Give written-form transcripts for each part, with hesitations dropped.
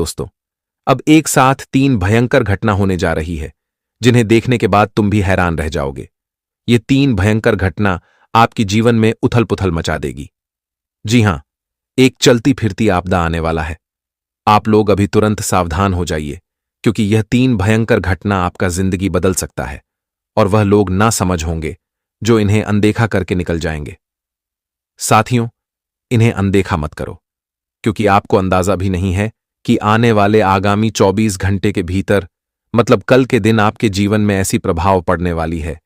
दोस्तों, अब एक साथ 3 भयंकर घटना होने जा रही है जिन्हें देखने के बाद तुम भी हैरान रह जाओगे। ये 3 भयंकर घटना आपकी जीवन में उथल पुथल मचा देगी। जी हां, एक चलती फिरती आपदा आने वाला है। आप लोग अभी तुरंत सावधान हो जाइए, क्योंकि यह 3 भयंकर घटना आपका जिंदगी बदल सकता है, और वह लोग ना समझ होंगे जो इन्हें अनदेखा करके निकल जाएंगे। साथियों, इन्हें अनदेखा मत करो, क्योंकि आपको अंदाजा भी नहीं है कि आने वाले आगामी 24 घंटे के भीतर, मतलब कल के दिन, आपके जीवन में ऐसी प्रभाव पड़ने वाली है।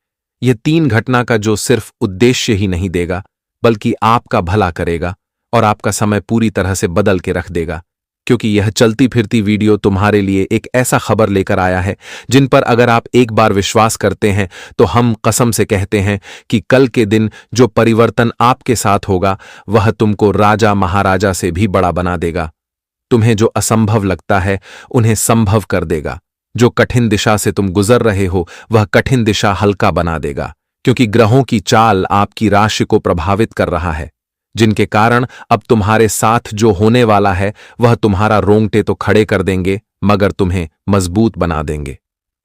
यह 3 घटना का जो सिर्फ उद्देश्य ही नहीं देगा, बल्कि आपका भला करेगा और आपका समय पूरी तरह से बदल के रख देगा। क्योंकि यह चलती फिरती वीडियो तुम्हारे लिए एक ऐसा खबर लेकर आया है जिन पर अगर आप एक बार विश्वास करते हैं तो हम कसम से कहते हैं कि कल के दिन जो परिवर्तन आपके साथ होगा वह तुमको राजा महाराजा से भी बड़ा बना देगा। तुम्हें जो असंभव लगता है उन्हें संभव कर देगा। जो कठिन दिशा से तुम गुजर रहे हो वह कठिन दिशा हल्का बना देगा, क्योंकि ग्रहों की चाल आपकी राशि को प्रभावित कर रहा है, जिनके कारण अब तुम्हारे साथ जो होने वाला है वह तुम्हारा रोंगटे तो खड़े कर देंगे, मगर तुम्हें मजबूत बना देंगे।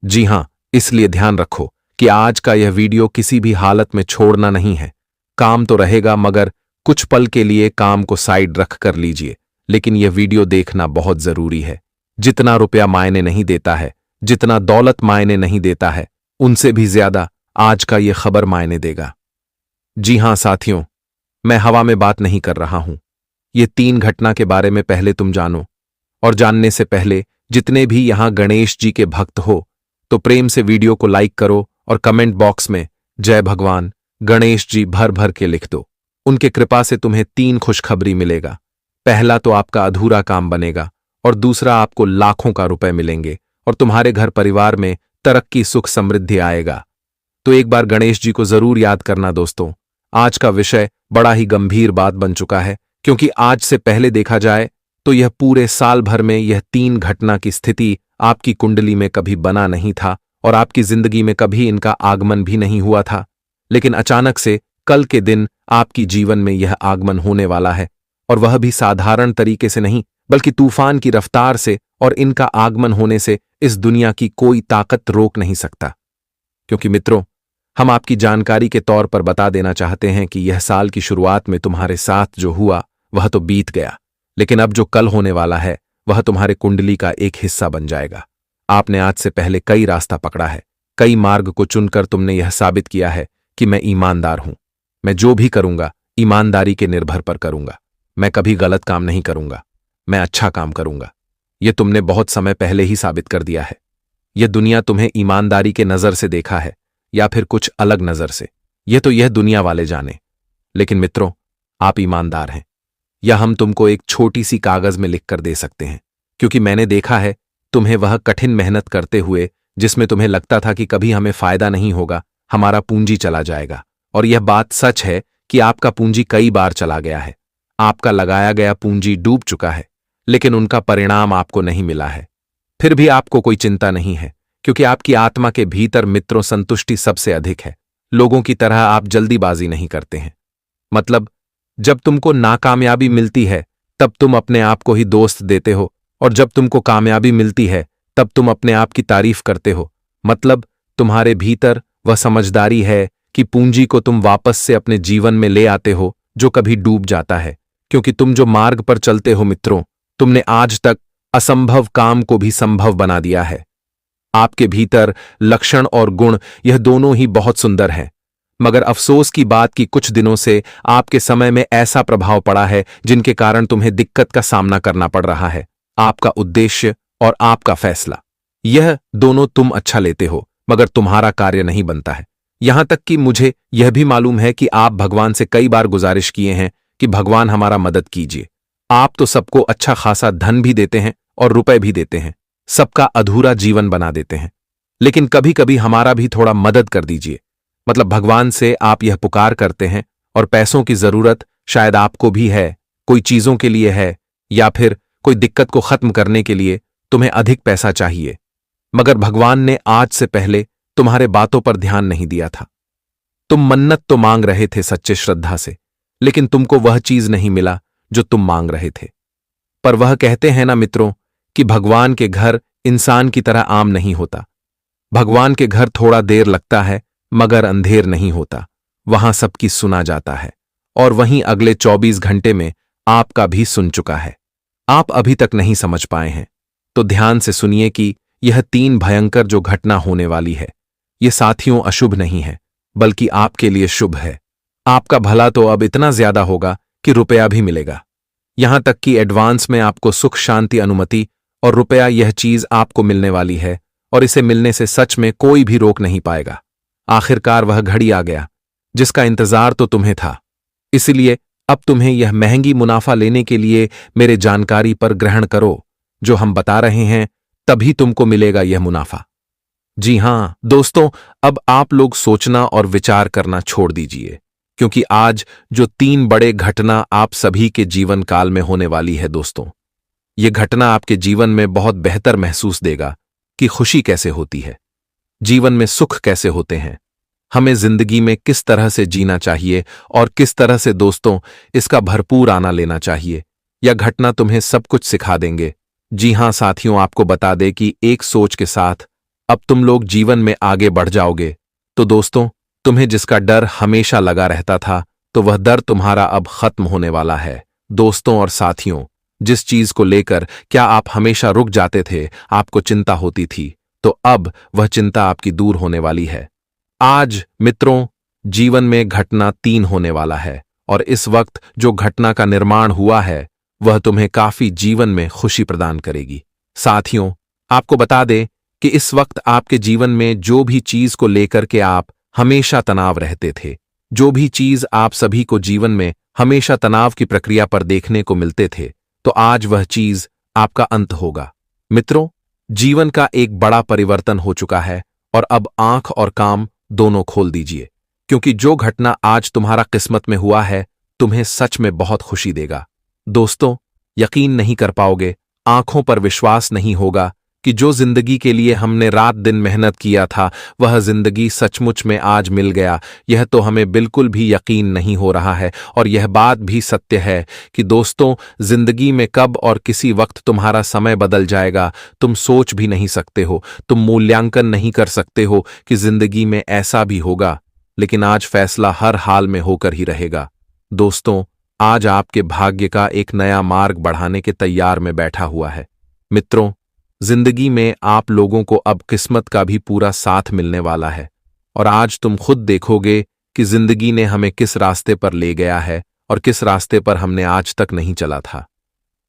जी हां, इसलिए ध्यान रखो कि आज का यह वीडियो किसी भी हालत में छोड़ना नहीं है। काम तो रहेगा, मगर कुछ पल के लिए काम को साइड रख कर लीजिए, लेकिन यह वीडियो देखना बहुत जरूरी है। जितना रुपया मायने नहीं देता है, जितना दौलत मायने नहीं देता है, उनसे भी ज्यादा आज का यह खबर मायने देगा। जी हां साथियों, मैं हवा में बात नहीं कर रहा हूं। ये 3 घटना के बारे में पहले तुम जानो, और जानने से पहले जितने भी यहां गणेश जी के भक्त हो तो प्रेम से वीडियो को लाइक करो और कमेंट बॉक्स में जय भगवान गणेश जी भर भर के लिख दो। उनके कृपा से तुम्हें 3 खुशखबरी मिलेगा। पहला तो आपका अधूरा काम बनेगा, और दूसरा आपको लाखों का रुपए मिलेंगे, और तुम्हारे घर परिवार में तरक्की सुख समृद्धि आएगा। तो एक बार गणेश जी को जरूर याद करना दोस्तों। आज का विषय बड़ा ही गंभीर बात बन चुका है, क्योंकि आज से पहले देखा जाए तो यह पूरे साल भर में यह 3 घटना की स्थिति आपकी कुंडली में कभी बना नहीं था, और आपकी जिंदगी में कभी इनका आगमन भी नहीं हुआ था। लेकिन अचानक से कल के दिन आपकी जीवन में यह आगमन होने वाला है, और वह भी साधारण तरीके से नहीं, बल्कि तूफान की रफ्तार से। और इनका आगमन होने से इस दुनिया की कोई ताकत रोक नहीं सकता। क्योंकि मित्रों, हम आपकी जानकारी के तौर पर बता देना चाहते हैं कि यह साल की शुरुआत में तुम्हारे साथ जो हुआ वह तो बीत गया, लेकिन अब जो कल होने वाला है वह तुम्हारे कुंडली का एक हिस्सा बन जाएगा। आपने आज से पहले कई रास्ता पकड़ा है, कई मार्ग को चुनकर तुमने यह साबित किया है कि मैं ईमानदार हूं। मैं जो भी करूंगा ईमानदारी के निर्भर पर करूंगा। मैं कभी गलत काम नहीं करूंगा, मैं अच्छा काम करूंगा। यह तुमने बहुत समय पहले ही साबित कर दिया है। यह दुनिया तुम्हें ईमानदारी के नजर से देखा है या फिर कुछ अलग नजर से, यह दुनिया वाले जाने। लेकिन मित्रों, आप ईमानदार हैं, या हम तुमको एक छोटी सी कागज में लिखकर दे सकते हैं, क्योंकि मैंने देखा है तुम्हें वह कठिन मेहनत करते हुए जिसमें तुम्हें लगता था कि कभी हमें फायदा नहीं होगा, हमारा पूंजी चला जाएगा। और यह बात सच है कि आपका पूंजी कई बार चला गया है। आपका लगाया गया पूंजी डूब चुका है, लेकिन उनका परिणाम आपको नहीं मिला है। फिर भी आपको कोई चिंता नहीं है, क्योंकि आपकी आत्मा के भीतर मित्रों संतुष्टि सबसे अधिक है। लोगों की तरह आप जल्दीबाजी नहीं करते हैं। मतलब जब तुमको नाकामयाबी मिलती है तब तुम अपने आप को ही दोस्त देते हो, और जब तुमको कामयाबी मिलती है तब तुम अपने आप की तारीफ करते हो। मतलब तुम्हारे भीतर वह समझदारी है कि पूंजी को तुम वापस से अपने जीवन में ले आते हो जो कभी डूब जाता है। क्योंकि तुम जो मार्ग पर चलते हो मित्रों, तुमने आज तक असंभव काम को भी संभव बना दिया है। आपके भीतर लक्षण और गुण यह दोनों ही बहुत सुंदर हैं, मगर अफसोस की बात कि कुछ दिनों से आपके समय में ऐसा प्रभाव पड़ा है जिनके कारण तुम्हें दिक्कत का सामना करना पड़ रहा है। आपका उद्देश्य और आपका फैसला, यह दोनों तुम अच्छा लेते हो, मगर तुम्हारा कार्य नहीं बनता है। यहां तक कि मुझे यह भी मालूम है कि आप भगवान से कई बार गुजारिश किए हैं कि भगवान हमारा मदद कीजिए। आप तो सबको अच्छा खासा धन भी देते हैं और रुपए भी देते हैं, सबका अधूरा जीवन बना देते हैं, लेकिन कभी कभी हमारा भी थोड़ा मदद कर दीजिए। मतलब भगवान से आप यह पुकार करते हैं, और पैसों की जरूरत शायद आपको भी है, कोई चीजों के लिए है, या फिर कोई दिक्कत को खत्म करने के लिए तुम्हें अधिक पैसा चाहिए। मगर भगवान ने आज से पहले तुम्हारे बातों पर ध्यान नहीं दिया था। तुम मन्नत तो मांग रहे थे सच्चे श्रद्धा से, लेकिन तुमको वह चीज नहीं मिला जो तुम मांग रहे थे। पर वह कहते हैं ना मित्रों कि भगवान के घर इंसान की तरह आम नहीं होता। भगवान के घर थोड़ा देर लगता है मगर अंधेर नहीं होता। वहां सबकी सुना जाता है और वहीं अगले 24 घंटे में आपका भी सुन चुका है। आप अभी तक नहीं समझ पाए हैं तो ध्यान से सुनिए कि यह 3 भयंकर जो घटना होने वाली है, ये साथियों अशुभ नहीं है बल्कि आपके लिए शुभ है। आपका भला तो अब इतना ज्यादा होगा कि रुपया भी मिलेगा। यहां तक कि एडवांस में आपको सुख शांति अनुमति और रुपया, यह चीज आपको मिलने वाली है और इसे मिलने से सच में कोई भी रोक नहीं पाएगा। आखिरकार वह घड़ी आ गया जिसका इंतजार तो तुम्हें था। इसलिए अब तुम्हें यह महंगी मुनाफा लेने के लिए मेरे जानकारी पर ग्रहण करो जो हम बता रहे हैं, तभी तुमको मिलेगा यह मुनाफा। जी हां दोस्तों, अब आप लोग सोचना और विचार करना छोड़ दीजिए, क्योंकि आज जो 3 बड़े घटना आप सभी के जीवन काल में होने वाली है दोस्तों, ये घटना आपके जीवन में बहुत बेहतर महसूस देगा कि खुशी कैसे होती है, जीवन में सुख कैसे होते हैं, हमें जिंदगी में किस तरह से जीना चाहिए और किस तरह से दोस्तों इसका भरपूर आना लेना चाहिए। यह घटना तुम्हें सब कुछ सिखा देंगे। जी हां साथियों, आपको बता दें कि एक सोच के साथ अब तुम लोग जीवन में आगे बढ़ जाओगे। तो दोस्तों, तुम्हें जिसका डर हमेशा लगा रहता था, तो वह डर तुम्हारा अब खत्म होने वाला है। दोस्तों और साथियों, जिस चीज को लेकर क्या आप हमेशा रुक जाते थे, आपको चिंता होती थी, तो अब वह चिंता आपकी दूर होने वाली है। आज मित्रों, जीवन में घटना 3 होने वाला है और इस वक्त जो घटना का निर्माण हुआ है वह तुम्हें काफी जीवन में खुशी प्रदान करेगी। साथियों, आपको बता दें कि इस वक्त आपके जीवन में जो भी चीज को लेकर के आप हमेशा तनाव रहते थे, जो भी चीज आप सभी को जीवन में हमेशा तनाव की प्रक्रिया पर देखने को मिलते थे, तो आज वह चीज आपका अंत होगा। मित्रों, जीवन का एक बड़ा परिवर्तन हो चुका है और अब आंख और कान दोनों खोल दीजिए, क्योंकि जो घटना आज तुम्हारा किस्मत में हुआ है तुम्हें सच में बहुत खुशी देगा। दोस्तों, यकीन नहीं कर पाओगे, आंखों पर विश्वास नहीं होगा कि जो जिंदगी के लिए हमने रात दिन मेहनत किया था वह जिंदगी सचमुच में आज मिल गया। यह तो हमें बिल्कुल भी यकीन नहीं हो रहा है और यह बात भी सत्य है कि दोस्तों, जिंदगी में कब और किसी वक्त तुम्हारा समय बदल जाएगा तुम सोच भी नहीं सकते हो। तुम मूल्यांकन नहीं कर सकते हो कि जिंदगी में ऐसा भी होगा, लेकिन आज फैसला हर हाल में होकर ही रहेगा। दोस्तों, आज आपके भाग्य का एक नया मार्ग बढ़ाने के तैयार में बैठा हुआ है। मित्रों, जिंदगी में आप लोगों को अब किस्मत का भी पूरा साथ मिलने वाला है और आज तुम खुद देखोगे कि जिंदगी ने हमें किस रास्ते पर ले गया है और किस रास्ते पर हमने आज तक नहीं चला था।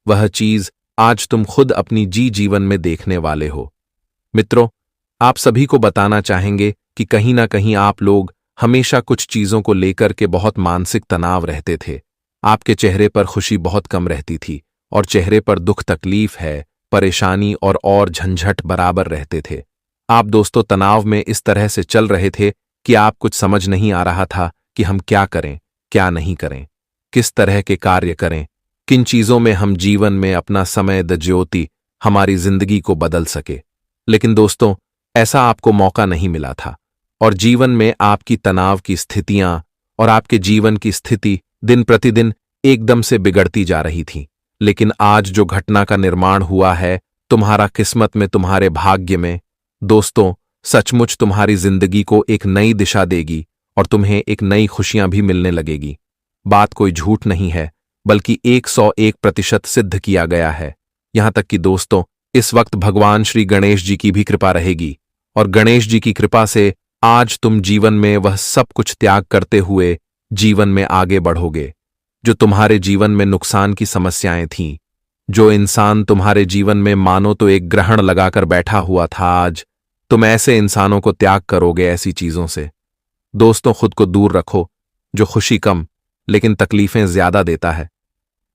वह चीज आज तुम खुद अपनी जीवन में देखने वाले हो। मित्रों, आप सभी को बताना चाहेंगे कि कहीं ना कहीं आप लोग हमेशा कुछ चीजों को लेकर के बहुत मानसिक तनाव रहते थे। आपके चेहरे पर खुशी बहुत कम रहती थी और चेहरे पर दुख, तकलीफ है, परेशानी और झंझट बराबर रहते थे। आप दोस्तों तनाव में इस तरह से चल रहे थे कि आप कुछ समझ नहीं आ रहा था कि हम क्या करें, क्या नहीं करें, किस तरह के कार्य करें, किन चीजों में हम जीवन में अपना समय ज्योति हमारी जिंदगी को बदल सके। लेकिन दोस्तों, ऐसा आपको मौका नहीं मिला था और जीवन में आपकी तनाव की स्थितियां और आपके जीवन की स्थिति दिन प्रतिदिन एकदम से बिगड़ती जा रही थी। लेकिन आज जो घटना का निर्माण हुआ है तुम्हारा किस्मत में, तुम्हारे भाग्य में, दोस्तों सचमुच तुम्हारी जिंदगी को एक नई दिशा देगी और तुम्हें एक नई खुशियां भी मिलने लगेगी। बात कोई झूठ नहीं है, बल्कि 101% सिद्ध किया गया है। यहां तक कि दोस्तों, इस वक्त भगवान श्री गणेश जी की भी कृपा रहेगी और गणेश जी की कृपा से आज तुम जीवन में वह सब कुछ त्याग करते हुए जीवन में आगे बढ़ोगे। जो तुम्हारे जीवन में नुकसान की समस्याएं थीं, जो इंसान तुम्हारे जीवन में मानो तो एक ग्रहण लगाकर बैठा हुआ था, आज तुम ऐसे इंसानों को त्याग करोगे, ऐसी चीजों से। दोस्तों, खुद को दूर रखो जो खुशी कम लेकिन तकलीफें ज्यादा देता है।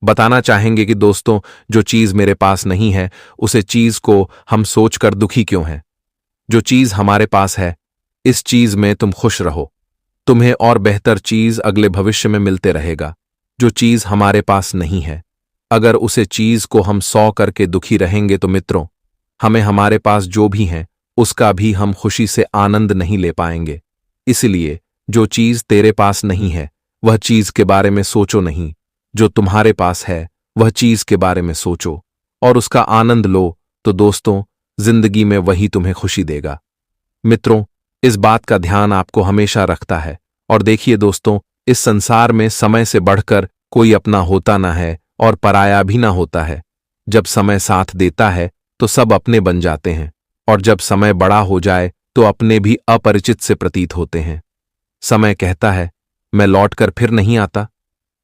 बताना चाहेंगे कि दोस्तों, जो चीज मेरे पास नहीं है उसे चीज को हम सोचकर दुखी क्यों हैं। जो चीज हमारे पास है, इस चीज में तुम खुश रहो, तुम्हें और बेहतर चीज अगले भविष्य में मिलते रहेगा। जो चीज हमारे पास नहीं है, अगर उसे चीज को हम 100 करके दुखी रहेंगे तो मित्रों, हमें हमारे पास जो भी है उसका भी हम खुशी से आनंद नहीं ले पाएंगे। इसलिए जो चीज तेरे पास नहीं है वह चीज के बारे में सोचो नहीं, जो तुम्हारे पास है वह चीज के बारे में सोचो और उसका आनंद लो तो दोस्तों जिंदगी में वही तुम्हें खुशी देगा। मित्रों, इस बात का ध्यान आपको हमेशा रखता है। और देखिए दोस्तों, इस संसार में समय से बढ़कर कोई अपना होता ना है और पराया भी ना होता है। जब समय साथ देता है तो सब अपने बन जाते हैं, और जब समय बड़ा हो जाए तो अपने भी अपरिचित से प्रतीत होते हैं। समय कहता है, मैं लौटकर फिर नहीं आता,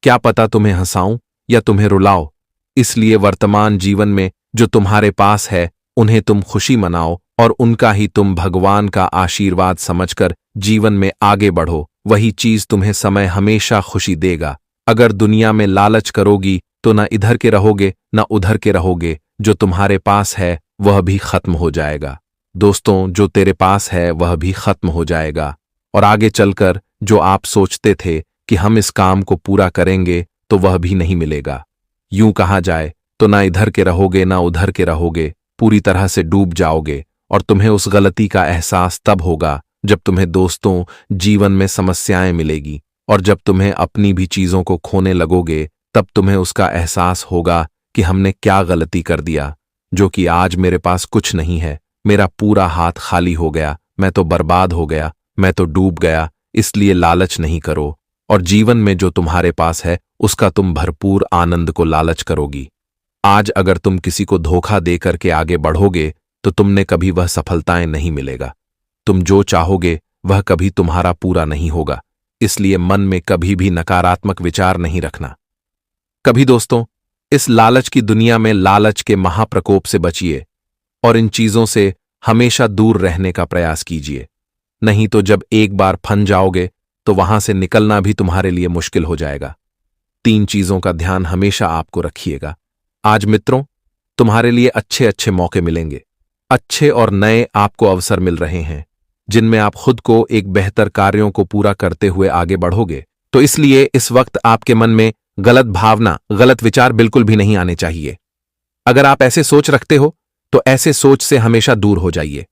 क्या पता तुम्हें हंसाऊं या तुम्हें रुलाओ। इसलिए वर्तमान जीवन में जो तुम्हारे पास है उन्हें तुम खुशी मनाओ और उनका ही तुम भगवान का आशीर्वाद समझकर जीवन में आगे बढ़ो। वही चीज तुम्हें समय हमेशा खुशी देगा। अगर दुनिया में लालच करोगी तो न इधर के रहोगे न उधर के रहोगे। जो तुम्हारे पास है वह भी खत्म हो जाएगा। दोस्तों, जो तेरे पास है वह भी खत्म हो जाएगा, और आगे चलकर जो आप सोचते थे कि हम इस काम को पूरा करेंगे तो वह भी नहीं मिलेगा। यूं कहा जाए तो ना इधर के रहोगे ना उधर के रहोगे, पूरी तरह से डूब जाओगे। और तुम्हें उस गलती का एहसास तब होगा जब तुम्हें दोस्तों जीवन में समस्याएं मिलेगी, और जब तुम्हें अपनी भी चीजों को खोने लगोगे तब तुम्हें उसका एहसास होगा कि हमने क्या गलती कर दिया, जो कि आज मेरे पास कुछ नहीं है। मेरा पूरा हाथ खाली हो गया, मैं तो बर्बाद हो गया, मैं तो डूब गया। इसलिए लालच नहीं करो, और जीवन में जो तुम्हारे पास है उसका तुम भरपूर आनंद को लालच करोगी। आज अगर तुम किसी को धोखा दे करके आगे बढ़ोगे तो तुमने कभी वह सफलताएं नहीं मिलेगा। तुम जो चाहोगे वह कभी तुम्हारा पूरा नहीं होगा। इसलिए मन में कभी भी नकारात्मक विचार नहीं रखना। कभी दोस्तों, इस लालच की दुनिया में लालच के महाप्रकोप से बचिए और इन चीजों से हमेशा दूर रहने का प्रयास कीजिए। नहीं तो जब एक बार फंस जाओगे तो वहां से निकलना भी तुम्हारे लिए मुश्किल हो जाएगा। 3 चीजों का ध्यान हमेशा आपको रखिएगा। आज मित्रों, तुम्हारे लिए अच्छे अच्छे मौके मिलेंगे। अच्छे और नए आपको अवसर मिल रहे हैं जिनमें आप खुद को एक बेहतर कार्यों को पूरा करते हुए आगे बढ़ोगे। तो इसलिए इस वक्त आपके मन में गलत भावना, गलत विचार बिल्कुल भी नहीं आने चाहिए। अगर आप ऐसे सोच रखते हो तो ऐसे सोच से हमेशा दूर हो जाइए।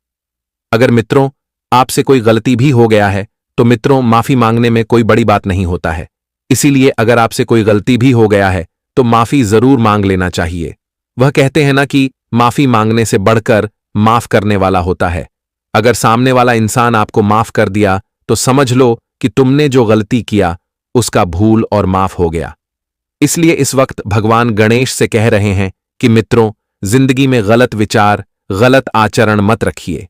अगर मित्रों आपसे कोई गलती भी हो गया है तो मित्रों माफी मांगने में कोई बड़ी बात नहीं होता है। इसीलिए अगर आपसे कोई गलती भी हो गया है तो माफी जरूर मांग लेना चाहिए। वह कहते हैं ना कि माफी मांगने से बढ़कर माफ करने वाला होता है। अगर सामने वाला इंसान आपको माफ कर दिया तो समझ लो कि तुमने जो गलती किया उसका भूल और माफ हो गया। इसलिए इस वक्त भगवान गणेश से कह रहे हैं कि मित्रों, जिंदगी में गलत विचार, गलत आचरण मत रखिए।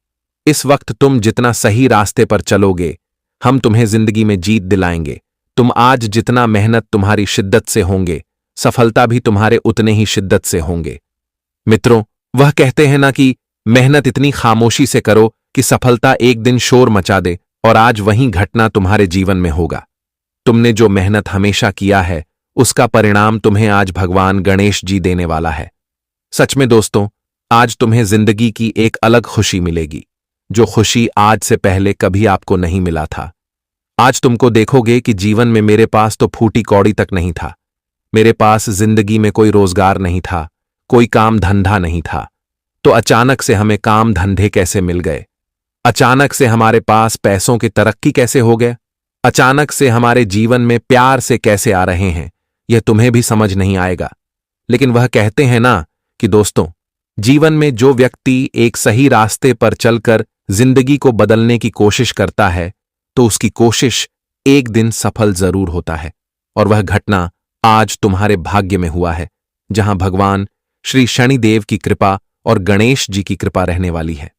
इस वक्त तुम जितना सही रास्ते पर चलोगे हम तुम्हें जिंदगी में जीत दिलाएंगे। तुम आज जितना मेहनत तुम्हारी शिद्दत से होंगे, सफलता भी तुम्हारे उतने ही शिद्दत से होंगे। मित्रों, वह कहते हैं ना कि मेहनत इतनी खामोशी से करो कि सफलता एक दिन शोर मचा दे, और आज वही घटना तुम्हारे जीवन में होगा। तुमने जो मेहनत हमेशा किया है उसका परिणाम तुम्हें आज भगवान गणेश जी देने वाला है। सच में दोस्तों, आज तुम्हें जिंदगी की एक अलग खुशी मिलेगी, जो खुशी आज से पहले कभी आपको नहीं मिला था। आज तुमको देखोगे कि जीवन में मेरे पास तो फूटी कौड़ी तक नहीं था। मेरे पास जिंदगी में कोई रोजगार नहीं था, कोई काम धंधा नहीं था। तो अचानक से हमें काम धंधे कैसे मिल गए? अचानक से हमारे पास पैसों की तरक्की कैसे हो गए? अचानक से हमारे जीवन में प्यार से कैसे आ रहे हैं? यह तुम्हें भी समझ नहीं आएगा। लेकिन वह कहते हैं ना कि दोस्तों, जीवन में जो व्यक्ति एक सही रास्ते पर चलकर जिंदगी को बदलने की कोशिश करता है तो उसकी कोशिश एक दिन सफल जरूर होता है। और वह घटना आज तुम्हारे भाग्य में हुआ है, जहां भगवान श्री शनिदेव की कृपा और गणेश जी की कृपा रहने वाली है।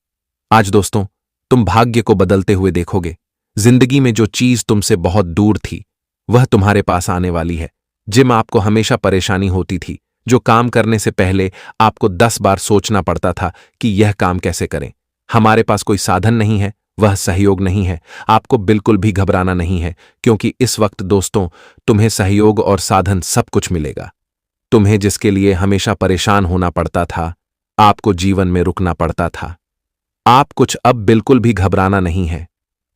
आज दोस्तों, तुम भाग्य को बदलते हुए देखोगे। जिंदगी में जो चीज तुमसे बहुत दूर थी वह तुम्हारे पास आने वाली है। जिम आपको हमेशा परेशानी होती थी, जो काम करने से पहले आपको 10 बार सोचना पड़ता था कि यह काम कैसे करें। हमारे पास कोई साधन नहीं है, वह सहयोग नहीं है। आपको बिल्कुल भी घबराना नहीं है, क्योंकि इस वक्त दोस्तों तुम्हें सहयोग और साधन सब कुछ मिलेगा। तुम्हें जिसके लिए हमेशा परेशान होना पड़ता था, आपको जीवन में रुकना पड़ता था, आप कुछ अब बिल्कुल भी घबराना नहीं है,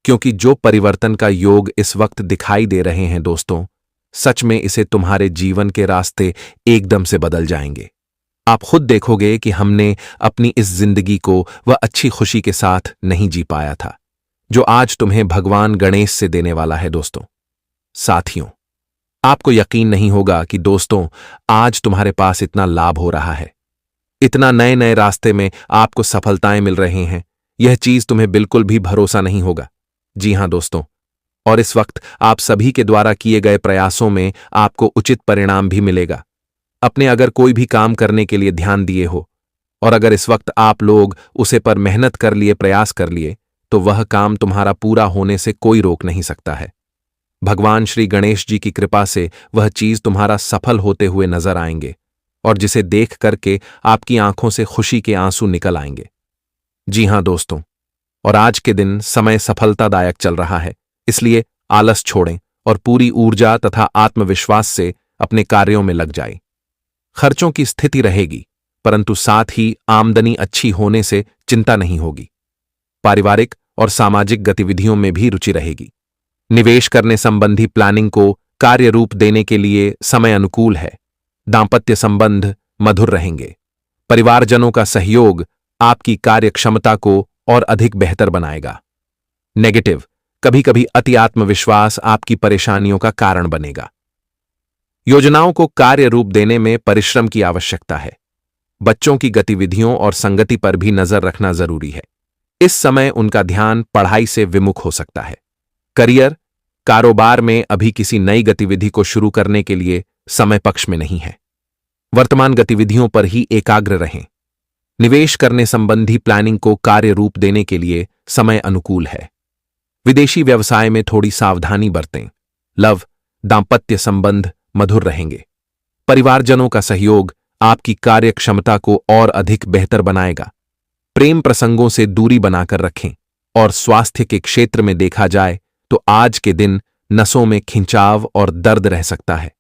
क्योंकि जो परिवर्तन का योग इस वक्त दिखाई दे रहे हैं दोस्तों, सच में इसे तुम्हारे जीवन के रास्ते एकदम से बदल जाएंगे। आप खुद देखोगे कि हमने अपनी इस जिंदगी को वह अच्छी खुशी के साथ नहीं जी पाया था, जो आज तुम्हें भगवान गणेश से देने वाला है। दोस्तों साथियों, आपको यकीन नहीं होगा कि दोस्तों आज तुम्हारे पास इतना लाभ हो रहा है। इतना नए नए रास्ते में आपको सफलताएं मिल रही हैं, यह चीज तुम्हें बिल्कुल भी भरोसा नहीं होगा। जी हां दोस्तों, और इस वक्त आप सभी के द्वारा किए गए प्रयासों में आपको उचित परिणाम भी मिलेगा। अपने अगर कोई भी काम करने के लिए ध्यान दिए हो और अगर इस वक्त आप लोग उसे पर मेहनत कर लिए, प्रयास कर लिए, तो वह काम तुम्हारा पूरा होने से कोई रोक नहीं सकता है। भगवान श्री गणेश जी की कृपा से वह चीज तुम्हारा सफल होते हुए नजर आएंगे और जिसे देख करके आपकी आंखों से खुशी के आंसू निकल आएंगे। जी हां दोस्तों, और आज के दिन समय सफलतादायक चल रहा है, इसलिए आलस छोड़ें और पूरी ऊर्जा तथा आत्मविश्वास से अपने कार्यों में लग जाएं। खर्चों की स्थिति रहेगी, परंतु साथ ही आमदनी अच्छी होने से चिंता नहीं होगी। पारिवारिक और सामाजिक गतिविधियों में भी रुचि रहेगी। निवेश करने संबंधी प्लानिंग को कार्य रूप देने के लिए समय अनुकूल है। दांपत्य संबंध मधुर रहेंगे। परिवारजनों का सहयोग आपकी कार्य क्षमता को और अधिक बेहतर बनाएगा। नेगेटिव, कभी कभी अति आत्मविश्वास आपकी परेशानियों का कारण बनेगा। योजनाओं को कार्य रूप देने में परिश्रम की आवश्यकता है। बच्चों की गतिविधियों और संगति पर भी नजर रखना जरूरी है। इस समय उनका ध्यान पढ़ाई से विमुख हो सकता है। करियर, कारोबार में अभी किसी नई गतिविधि को शुरू करने के लिए समय पक्ष में नहीं है। वर्तमान गतिविधियों पर ही एकाग्र रहें। निवेश करने संबंधी प्लानिंग को कार्य रूप देने के लिए समय अनुकूल है। विदेशी व्यवसाय में थोड़ी सावधानी बरतें। लव, दांपत्य संबंध मधुर रहेंगे। परिवारजनों का सहयोग आपकी कार्य क्षमता को और अधिक बेहतर बनाएगा। प्रेम प्रसंगों से दूरी बनाकर रखें और स्वास्थ्य के क्षेत्र में देखा जाए तो आज के दिन नसों में खिंचाव और दर्द रह सकता है।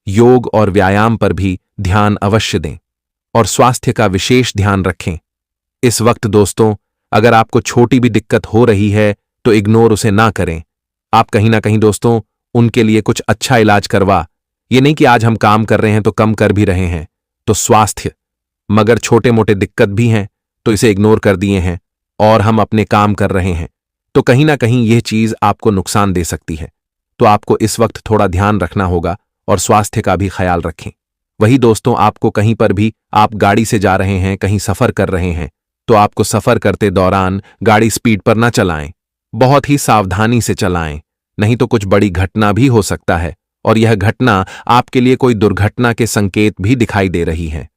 योग और व्यायाम पर भी ध्यान अवश्य दें और स्वास्थ्य का विशेष ध्यान रखें। इस वक्त दोस्तों, अगर आपको छोटी भी दिक्कत हो रही है तो इग्नोर उसे ना करें। आप कहीं ना कहीं दोस्तों उनके लिए कुछ अच्छा इलाज करवा, ये नहीं कि आज हम काम कर रहे हैं तो कम कर भी रहे हैं, तो स्वास्थ्य, मगर छोटे मोटे दिक्कत भी हैं तो इसे इग्नोर कर दिए हैं और हम अपने काम कर रहे हैं, तो कहीं ना कहीं यह चीज आपको नुकसान दे सकती है। तो आपको इस वक्त थोड़ा ध्यान रखना होगा और स्वास्थ्य का भी ख्याल रखें। वही दोस्तों, आपको कहीं पर भी आप गाड़ी से जा रहे हैं, कहीं सफर कर रहे हैं, तो आपको सफर करते दौरान गाड़ी स्पीड पर ना चलाएं। बहुत ही सावधानी से चलाएं, नहीं तो कुछ बड़ी घटना भी हो सकता है और यह घटना आपके लिए कोई दुर्घटना के संकेत भी दिखाई दे रही है।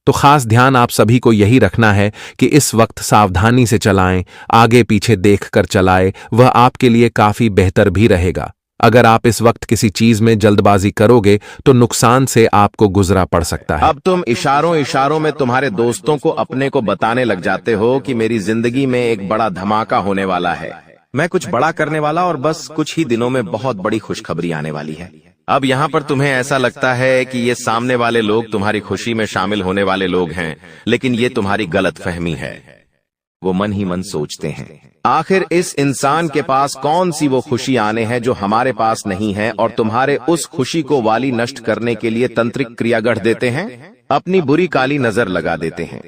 तो खास ध्यान आप सभी को यही रखना है कि इस वक्त सावधानी से चलाएं, आगे पीछे देखकर चलाएं, वह आपके लिए काफी बेहतर भी रहेगा। अगर आप इस वक्त किसी चीज में जल्दबाजी करोगे तो नुकसान से आपको गुजरा पड़ सकता है। अब तुम इशारों इशारों में तुम्हारे दोस्तों को अपने को बताने लग जाते हो कि मेरी जिंदगी में एक बड़ा धमाका होने वाला है, मैं कुछ बड़ा करने वाला और बस कुछ ही दिनों में बहुत बड़ी खुशखबरी आने वाली है। अब यहाँ पर तुम्हें ऐसा लगता है कि ये सामने वाले लोग तुम्हारी खुशी में शामिल होने वाले लोग हैं, लेकिन ये तुम्हारी गलतफहमी है। वो मन ही मन सोचते हैं, आखिर इस इंसान के पास कौन सी वो खुशी आने हैं जो हमारे पास नहीं है, और तुम्हारे उस खुशी को वाली नष्ट करने के लिए तंत्रिक क्रिया गढ़ देते हैं, अपनी बुरी काली नजर लगा देते हैं।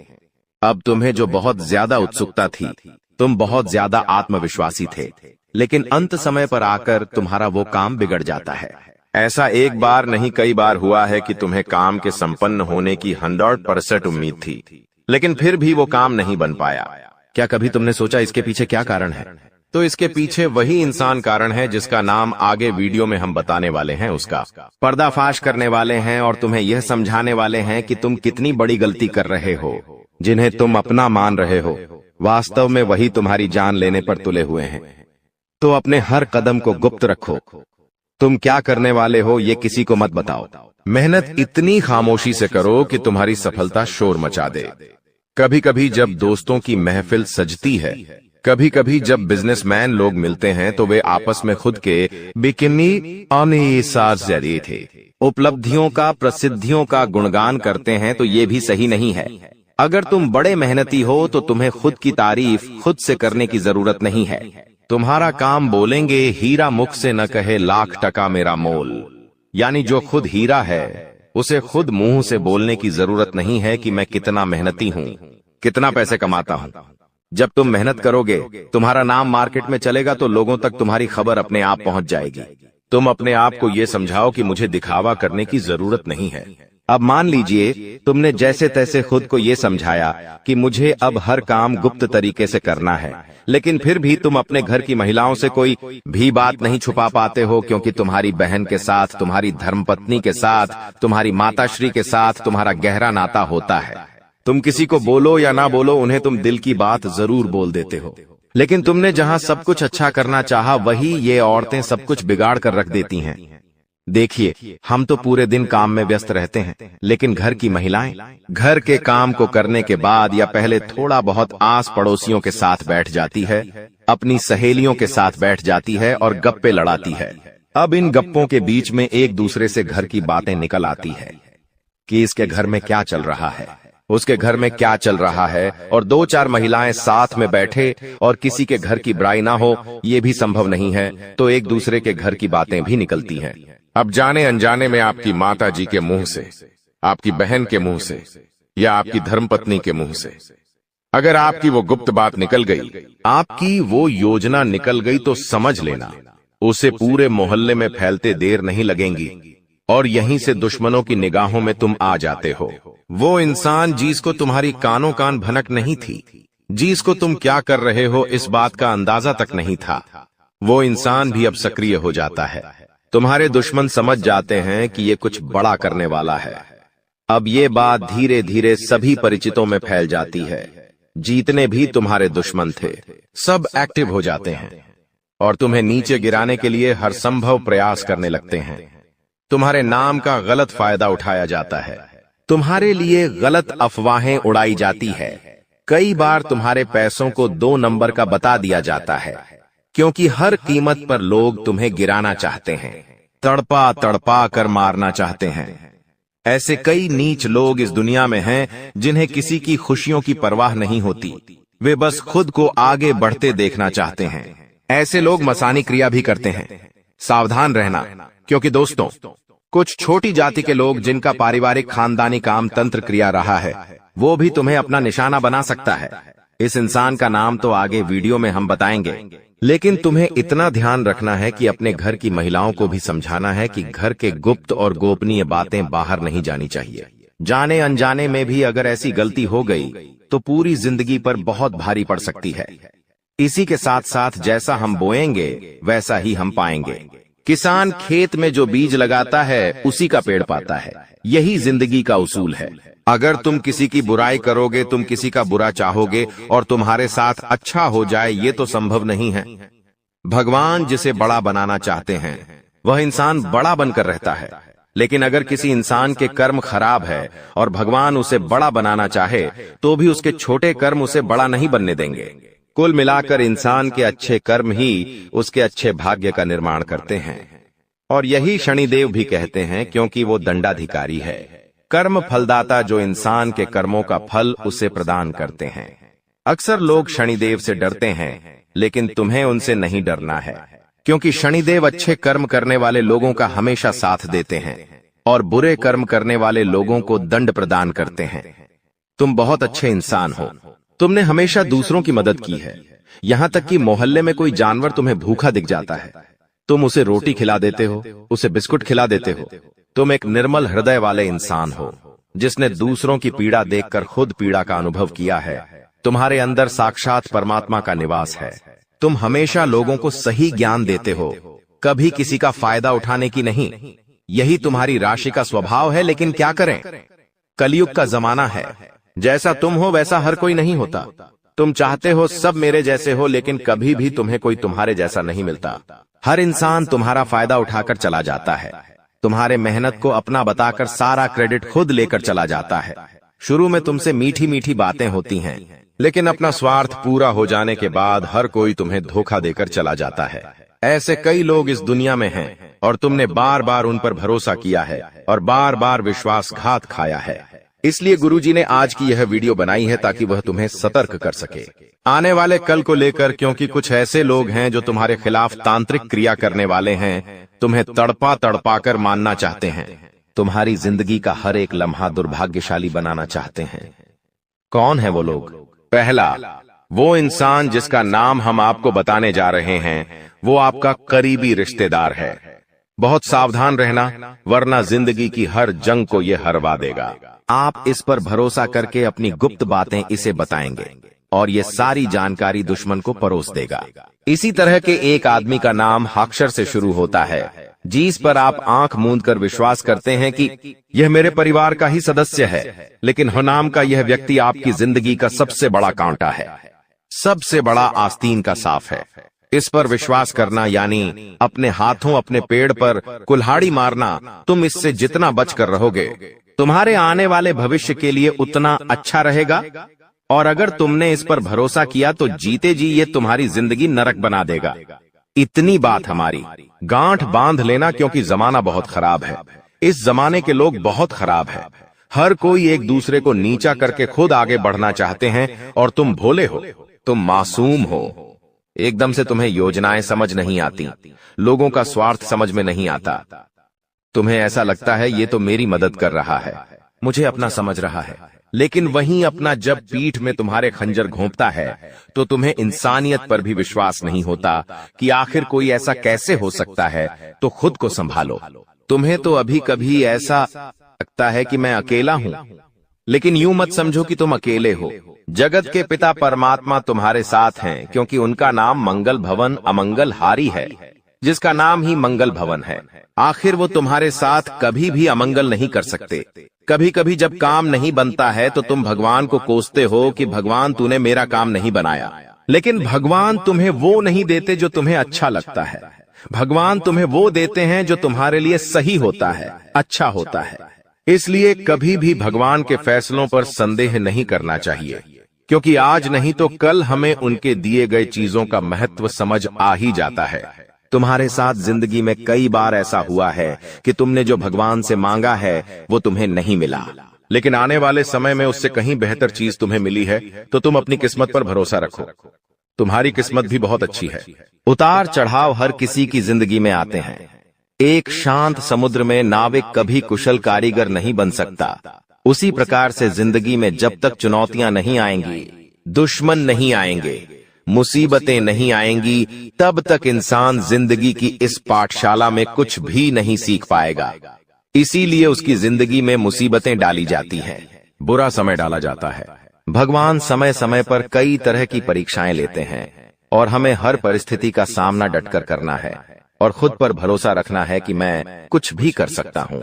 अब तुम्हें जो बहुत ज्यादा उत्सुकता थी, तुम बहुत ज्यादा आत्मविश्वासी थे, लेकिन अंत समय पर आकर तुम्हारा वो काम बिगड़ जाता है। ऐसा एक बार नहीं कई बार हुआ है कि तुम्हें काम के संपन्न होने की 100% उम्मीद थी, लेकिन फिर भी वो काम नहीं बन पाया। क्या कभी तुमने सोचा इसके पीछे क्या कारण है? तो इसके पीछे वही इंसान कारण है जिसका नाम आगे वीडियो में हम बताने वाले हैं, उसका पर्दाफाश करने वाले हैं और तुम्हें यह समझाने वाले हैं कि तुम कितनी बड़ी गलती कर रहे हो। जिन्हें तुम अपना मान रहे हो, वास्तव में वही तुम्हारी जान लेने पर तुले हुए हैं। तो अपने हर कदम को गुप्त रखो। तुम क्या करने वाले हो ये किसी को मत बताओ। मेहनत इतनी खामोशी से करो कि तुम्हारी सफलता शोर मचा दे। कभी कभी जब दोस्तों की महफिल सजती है, कभी कभी जब बिजनेसमैन लोग मिलते हैं, तो वे आपस में खुद के बिकिनी जरिए थे उपलब्धियों का, प्रसिद्धियों का गुणगान करते हैं, तो ये भी सही नहीं है। अगर तुम बड़े मेहनती हो तो तुम्हें खुद की तारीफ खुद से करने की जरूरत नहीं है। तुम्हारा काम बोलेंगे, हीरा मुख से न कहे लाख टका मेरा मोल। यानी जो खुद हीरा है उसे खुद मुंह से बोलने की जरूरत नहीं है कि मैं कितना मेहनती हूँ, कितना पैसे कमाता हूँ। जब तुम मेहनत करोगे, तुम्हारा नाम मार्केट में चलेगा तो लोगों तक तुम्हारी खबर अपने आप पहुंच जाएगी। तुम अपने आप को यह समझाओ कि मुझे दिखावा करने की जरूरत नहीं है। अब मान लीजिए तुमने जैसे तैसे खुद को ये समझाया कि मुझे अब हर काम गुप्त तरीके से करना है, लेकिन फिर भी तुम अपने घर की महिलाओं से कोई भी बात नहीं छुपा पाते हो, क्योंकि तुम्हारी बहन के साथ, तुम्हारी धर्मपत्नी के साथ, तुम्हारी माताश्री के साथ तुम्हारा गहरा नाता होता है। तुम किसी को बोलो या ना बोलो, उन्हें तुम दिल की बात जरूर बोल देते हो, लेकिन तुमने जहां सब कुछ अच्छा करना चाहा, वही ये औरतें सब कुछ बिगाड़ कर रख देती हैं। देखिए, हम तो पूरे दिन काम में व्यस्त रहते हैं, लेकिन घर की महिलाएं घर के काम को करने के बाद या पहले थोड़ा बहुत आस पड़ोसियों के साथ बैठ जाती है, अपनी सहेलियों के साथ बैठ जाती है और गप्पे लड़ाती है। अब इन गप्पों के बीच में एक दूसरे से घर की बातें निकल आती है कि इसके घर में क्या चल रहा है, उसके घर में क्या चल रहा है, और दो चार महिलाएं साथ में बैठे और किसी के घर की बुराई ना हो, ये भी संभव नहीं है, तो एक दूसरे के घर की बातें भी निकलती हैं। अब जाने अनजाने में आपकी माता जी के मुंह से, आपकी बहन के मुंह से या आपकी धर्मपत्नी के मुंह से अगर आपकी वो गुप्त बात निकल गई, आपकी वो योजना निकल गई, तो समझ लेना उसे पूरे मोहल्ले में फैलते देर नहीं लगेंगी और यहीं से दुश्मनों की निगाहों में तुम आ जाते हो। वो इंसान जिसको तुम्हारी कानों कान भनक नहीं थी, जिसको तुम क्या कर रहे हो इस बात का अंदाजा तक नहीं था, वो इंसान भी अब सक्रिय हो जाता है। तुम्हारे दुश्मन समझ जाते हैं कि ये कुछ बड़ा करने वाला है। अब ये बात धीरे धीरे सभी परिचितों में फैल जाती है। जितने भी तुम्हारे दुश्मन थे, सब एक्टिव हो जाते हैं और तुम्हें नीचे गिराने के लिए हर संभव प्रयास करने लगते हैं। तुम्हारे नाम का गलत फायदा उठाया जाता है, तुम्हारे लिए गलत अफवाहें उड़ाई जाती है। कई बार तुम्हारे पैसों को 2 नंबर का बता दिया जाता है, क्योंकि हर कीमत पर लोग तुम्हें गिराना चाहते हैं, तड़पा तड़पा कर मारना चाहते हैं। ऐसे कई नीच लोग इस दुनिया में हैं जिन्हें किसी की खुशियों की परवाह नहीं होती, वे बस खुद को आगे बढ़ते देखना चाहते हैं। ऐसे लोग मसानी क्रिया भी करते हैं। सावधान रहना, क्योंकि दोस्तों, कुछ छोटी जाति के लोग जिनका पारिवारिक खानदानी काम तंत्र क्रिया रहा है, वो भी तुम्हें अपना निशाना बना सकता है। इस इंसान का नाम तो आगे वीडियो में हम बताएंगे, लेकिन तुम्हें इतना ध्यान रखना है कि अपने घर की महिलाओं को भी समझाना है कि घर के गुप्त और गोपनीय बातें बाहर नहीं जानी चाहिए। जाने अनजाने में भी अगर ऐसी गलती हो गई तो पूरी जिंदगी पर बहुत भारी पड़ सकती है। इसी के साथ साथ जैसा हम बोएंगे वैसा ही हम पाएंगे। किसान खेत में जो बीज लगाता है उसी का पेड़ पाता है। यही जिंदगी का उसूल है। अगर तुम किसी की बुराई करोगे, तुम किसी का बुरा चाहोगे और तुम्हारे साथ अच्छा हो जाए, ये तो संभव नहीं है। भगवान जिसे बड़ा बनाना चाहते हैं वह इंसान बड़ा बनकर रहता है, लेकिन अगर किसी इंसान के कर्म खराब है और भगवान उसे बड़ा बनाना चाहे तो भी उसके छोटे कर्म उसे बड़ा नहीं बनने देंगे। कुल मिलाकर इंसान के अच्छे कर्म ही उसके अच्छे भाग्य का निर्माण करते हैं, और यही शनिदेव भी कहते हैं, क्योंकि वो दंडाधिकारी है, कर्म फलदाता, जो इंसान के कर्मों का फल उसे प्रदान करते हैं। अक्सर लोग शनिदेव से डरते हैं, लेकिन तुम्हें उनसे नहीं डरना है, क्योंकि शनिदेव अच्छे कर्म करने वाले लोगों का हमेशा साथ देते हैं और बुरे कर्म करने वाले लोगों को दंड प्रदान करते हैं। तुम बहुत अच्छे इंसान हो, तुमने हमेशा दूसरों की मदद की है। यहाँ तक कि मोहल्ले में कोई जानवर तुम्हें भूखा दिख जाता है, तुम उसे रोटी खिला देते हो, उसे बिस्कुट खिला देते हो। तुम एक निर्मल हृदय वाले इंसान हो, जिसने दूसरों की पीड़ा देखकर खुद पीड़ा का अनुभव किया है। तुम्हारे अंदर साक्षात परमात्मा का निवास है। तुम हमेशा लोगों को सही ज्ञान देते हो, कभी किसी का फायदा उठाने की नहीं। यही तुम्हारी राशि का स्वभाव है, लेकिन क्या करें, कलयुग का जमाना है। जैसा तुम हो वैसा हर कोई नहीं होता। तुम चाहते हो सब मेरे जैसे हो, लेकिन कभी भी तुम्हें कोई तुम्हारे जैसा नहीं मिलता। हर इंसान तुम्हारा फायदा उठाकर चला जाता है, तुम्हारे मेहनत को अपना बताकर सारा क्रेडिट खुद लेकर चला जाता है। शुरू में तुमसे मीठी मीठी बातें होती हैं, लेकिन अपना स्वार्थ पूरा हो जाने के बाद हर कोई तुम्हें धोखा देकर चला जाता है। ऐसे कई लोग इस दुनिया में हैं और तुमने बार बार उन पर भरोसा किया है और बार बार विश्वासघात खाया है। इसलिए गुरुजी ने आज की यह वीडियो बनाई है ताकि वह तुम्हें सतर्क कर सके आने वाले कल को लेकर, क्योंकि कुछ ऐसे लोग हैं जो तुम्हारे खिलाफ तांत्रिक क्रिया करने वाले हैं, तुम्हें तड़पा तड़पा कर मानना चाहते हैं, तुम्हारी जिंदगी का हर एक लम्हा दुर्भाग्यशाली बनाना चाहते हैं। कौन है वो लोग? पहला, वो इंसान जिसका नाम हम आपको बताने जा रहे हैं, वो आपका करीबी रिश्तेदार है। बहुत सावधान रहना, वरना जिंदगी की हर जंग को ये हरवा देगा। आप इस पर भरोसा करके अपनी गुप्त बातें इसे बताएंगे और ये सारी जानकारी दुश्मन को परोस देगा। इसी तरह के एक आदमी का नाम अक्षर से शुरू होता है, जिस पर आप आंख मूंद कर विश्वास करते हैं कि यह मेरे परिवार का ही सदस्य है, लेकिन नाम का यह व्यक्ति आपकी जिंदगी का सबसे बड़ा कांटा है, सबसे बड़ा आस्तीन का साफ है। इस पर विश्वास करना यानी अपने हाथों अपने पेड़ पर कुल्हाड़ी मारना। तुम इससे जितना बचकर रहोगे, तुम्हारे आने वाले भविष्य के लिए उतना अच्छा रहेगा। और अगर तुमने इस पर भरोसा किया तो जीते जी ये तुम्हारी जिंदगी नरक बना देगा। इतनी बात हमारी, गांठ बांध लेना, क्योंकि जमाना बहुत खराब है। इस जमाने के लोग बहुत खराब है। हर कोई एक दूसरे को नीचा करके खुद आगे बढ़ना चाहते हैं, और तुम भोले हो, तुम मासूम हो। एकदम से तुम्हें योजनाएं समझ नहीं आती, लोगों का स्वार्थ समझ में नहीं आता। तुम्हें ऐसा लगता है ये तो मेरी मदद कर रहा है, मुझे अपना समझ रहा है, लेकिन वहीं अपना जब पीठ में तुम्हारे खंजर घोंपता है तो तुम्हें इंसानियत पर भी विश्वास नहीं होता कि आखिर कोई ऐसा कैसे हो सकता है। तो खुद को संभालो। तुम्हें तो अभी कभी ऐसा लगता है कि मैं अकेला हूं, लेकिन यूं मत समझो कि तुम अकेले हो। जगत के पिता परमात्मा तुम्हारे साथ हैं, क्योंकि उनका नाम मंगल भवन अमंगल हारी है, जिसका नाम ही मंगल भवन है। आखिर वो तुम्हारे साथ कभी भी अमंगल नहीं कर सकते। कभी कभी जब काम नहीं बनता है तो तुम भगवान को कोसते हो कि भगवान तूने मेरा काम नहीं बनाया, लेकिन भगवान तुम्हें वो नहीं देते जो तुम्हें अच्छा लगता है। भगवान तुम्हें वो देते हैं जो तुम्हारे लिए सही होता है, अच्छा होता है। इसलिए कभी भी भगवान के फैसलों पर संदेह नहीं करना चाहिए, क्योंकि आज नहीं तो कल हमें उनके दिए गए चीजों का महत्व समझ आ ही जाता है। तुम्हारे साथ जिंदगी में कई बार ऐसा हुआ है कि तुमने जो भगवान से मांगा है वो तुम्हें नहीं मिला, लेकिन आने वाले समय में उससे कहीं बेहतर चीज तुम्हें मिली है। तो तुम अपनी किस्मत पर भरोसा रखो, तुम्हारी किस्मत भी बहुत अच्छी है। उतार चढ़ाव हर किसी की जिंदगी में आते हैं। एक शांत समुद्र में नाविक कभी कुशल कारीगर नहीं बन सकता। उसी प्रकार से जिंदगी में जब तक चुनौतियां नहीं आएंगी, दुश्मन नहीं आएंगे, मुसीबतें नहीं आएंगी, तब तक इंसान जिंदगी की इस पाठशाला में कुछ भी नहीं सीख पाएगा। इसीलिए उसकी जिंदगी में मुसीबतें डाली जाती हैं, बुरा समय डाला जाता है। भगवान समय समय पर कई तरह की परीक्षाएं लेते हैं और हमें हर परिस्थिति का सामना डटकर करना है और खुद पर भरोसा रखना है कि मैं कुछ भी कर सकता हूं।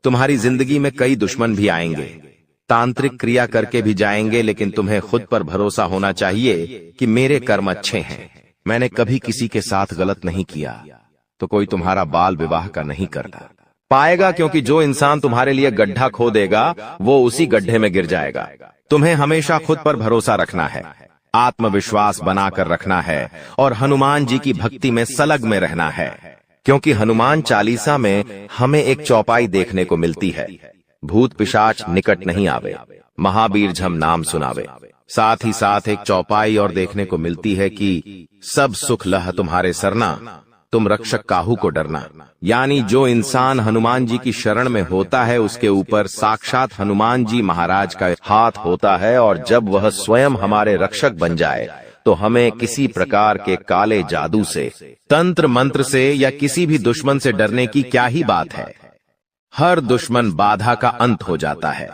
तुम्हारी जिंदगी में कई दुश्मन भी आएंगे, तांत्रिक क्रिया करके भी जाएंगे, लेकिन तुम्हें खुद पर भरोसा होना चाहिए कि मेरे कर्म अच्छे हैं, मैंने कभी किसी के साथ गलत नहीं किया, तो कोई तुम्हारा बाल विवाह का नहीं करता पाएगा, क्योंकि जो इंसान तुम्हारे लिए गड्ढा खो देगा वो उसी गड्ढे में गिर जाएगा। तुम्हें हमेशा खुद पर भरोसा रखना है, आत्मविश्वास बनाकर रखना है और हनुमान जी की भक्ति में सलग में रहना है, क्योंकि हनुमान चालीसा में हमें एक चौपाई देखने को मिलती है, भूत पिशाच निकट नहीं आवे, महावीर झम नाम सुनावे। साथ ही साथ एक चौपाई और देखने को मिलती है कि सब सुख लह तुम्हारे सरना, तुम रक्षक काहू को डरना। यानी जो इंसान हनुमान जी की शरण में होता है उसके ऊपर साक्षात हनुमान जी महाराज का हाथ होता है, और जब वह स्वयं हमारे रक्षक बन जाए तो हमें किसी प्रकार के काले जादू से, तंत्र मंत्र से या किसी भी दुश्मन से डरने की क्या ही बात है। हर दुश्मन बाधा का अंत हो जाता है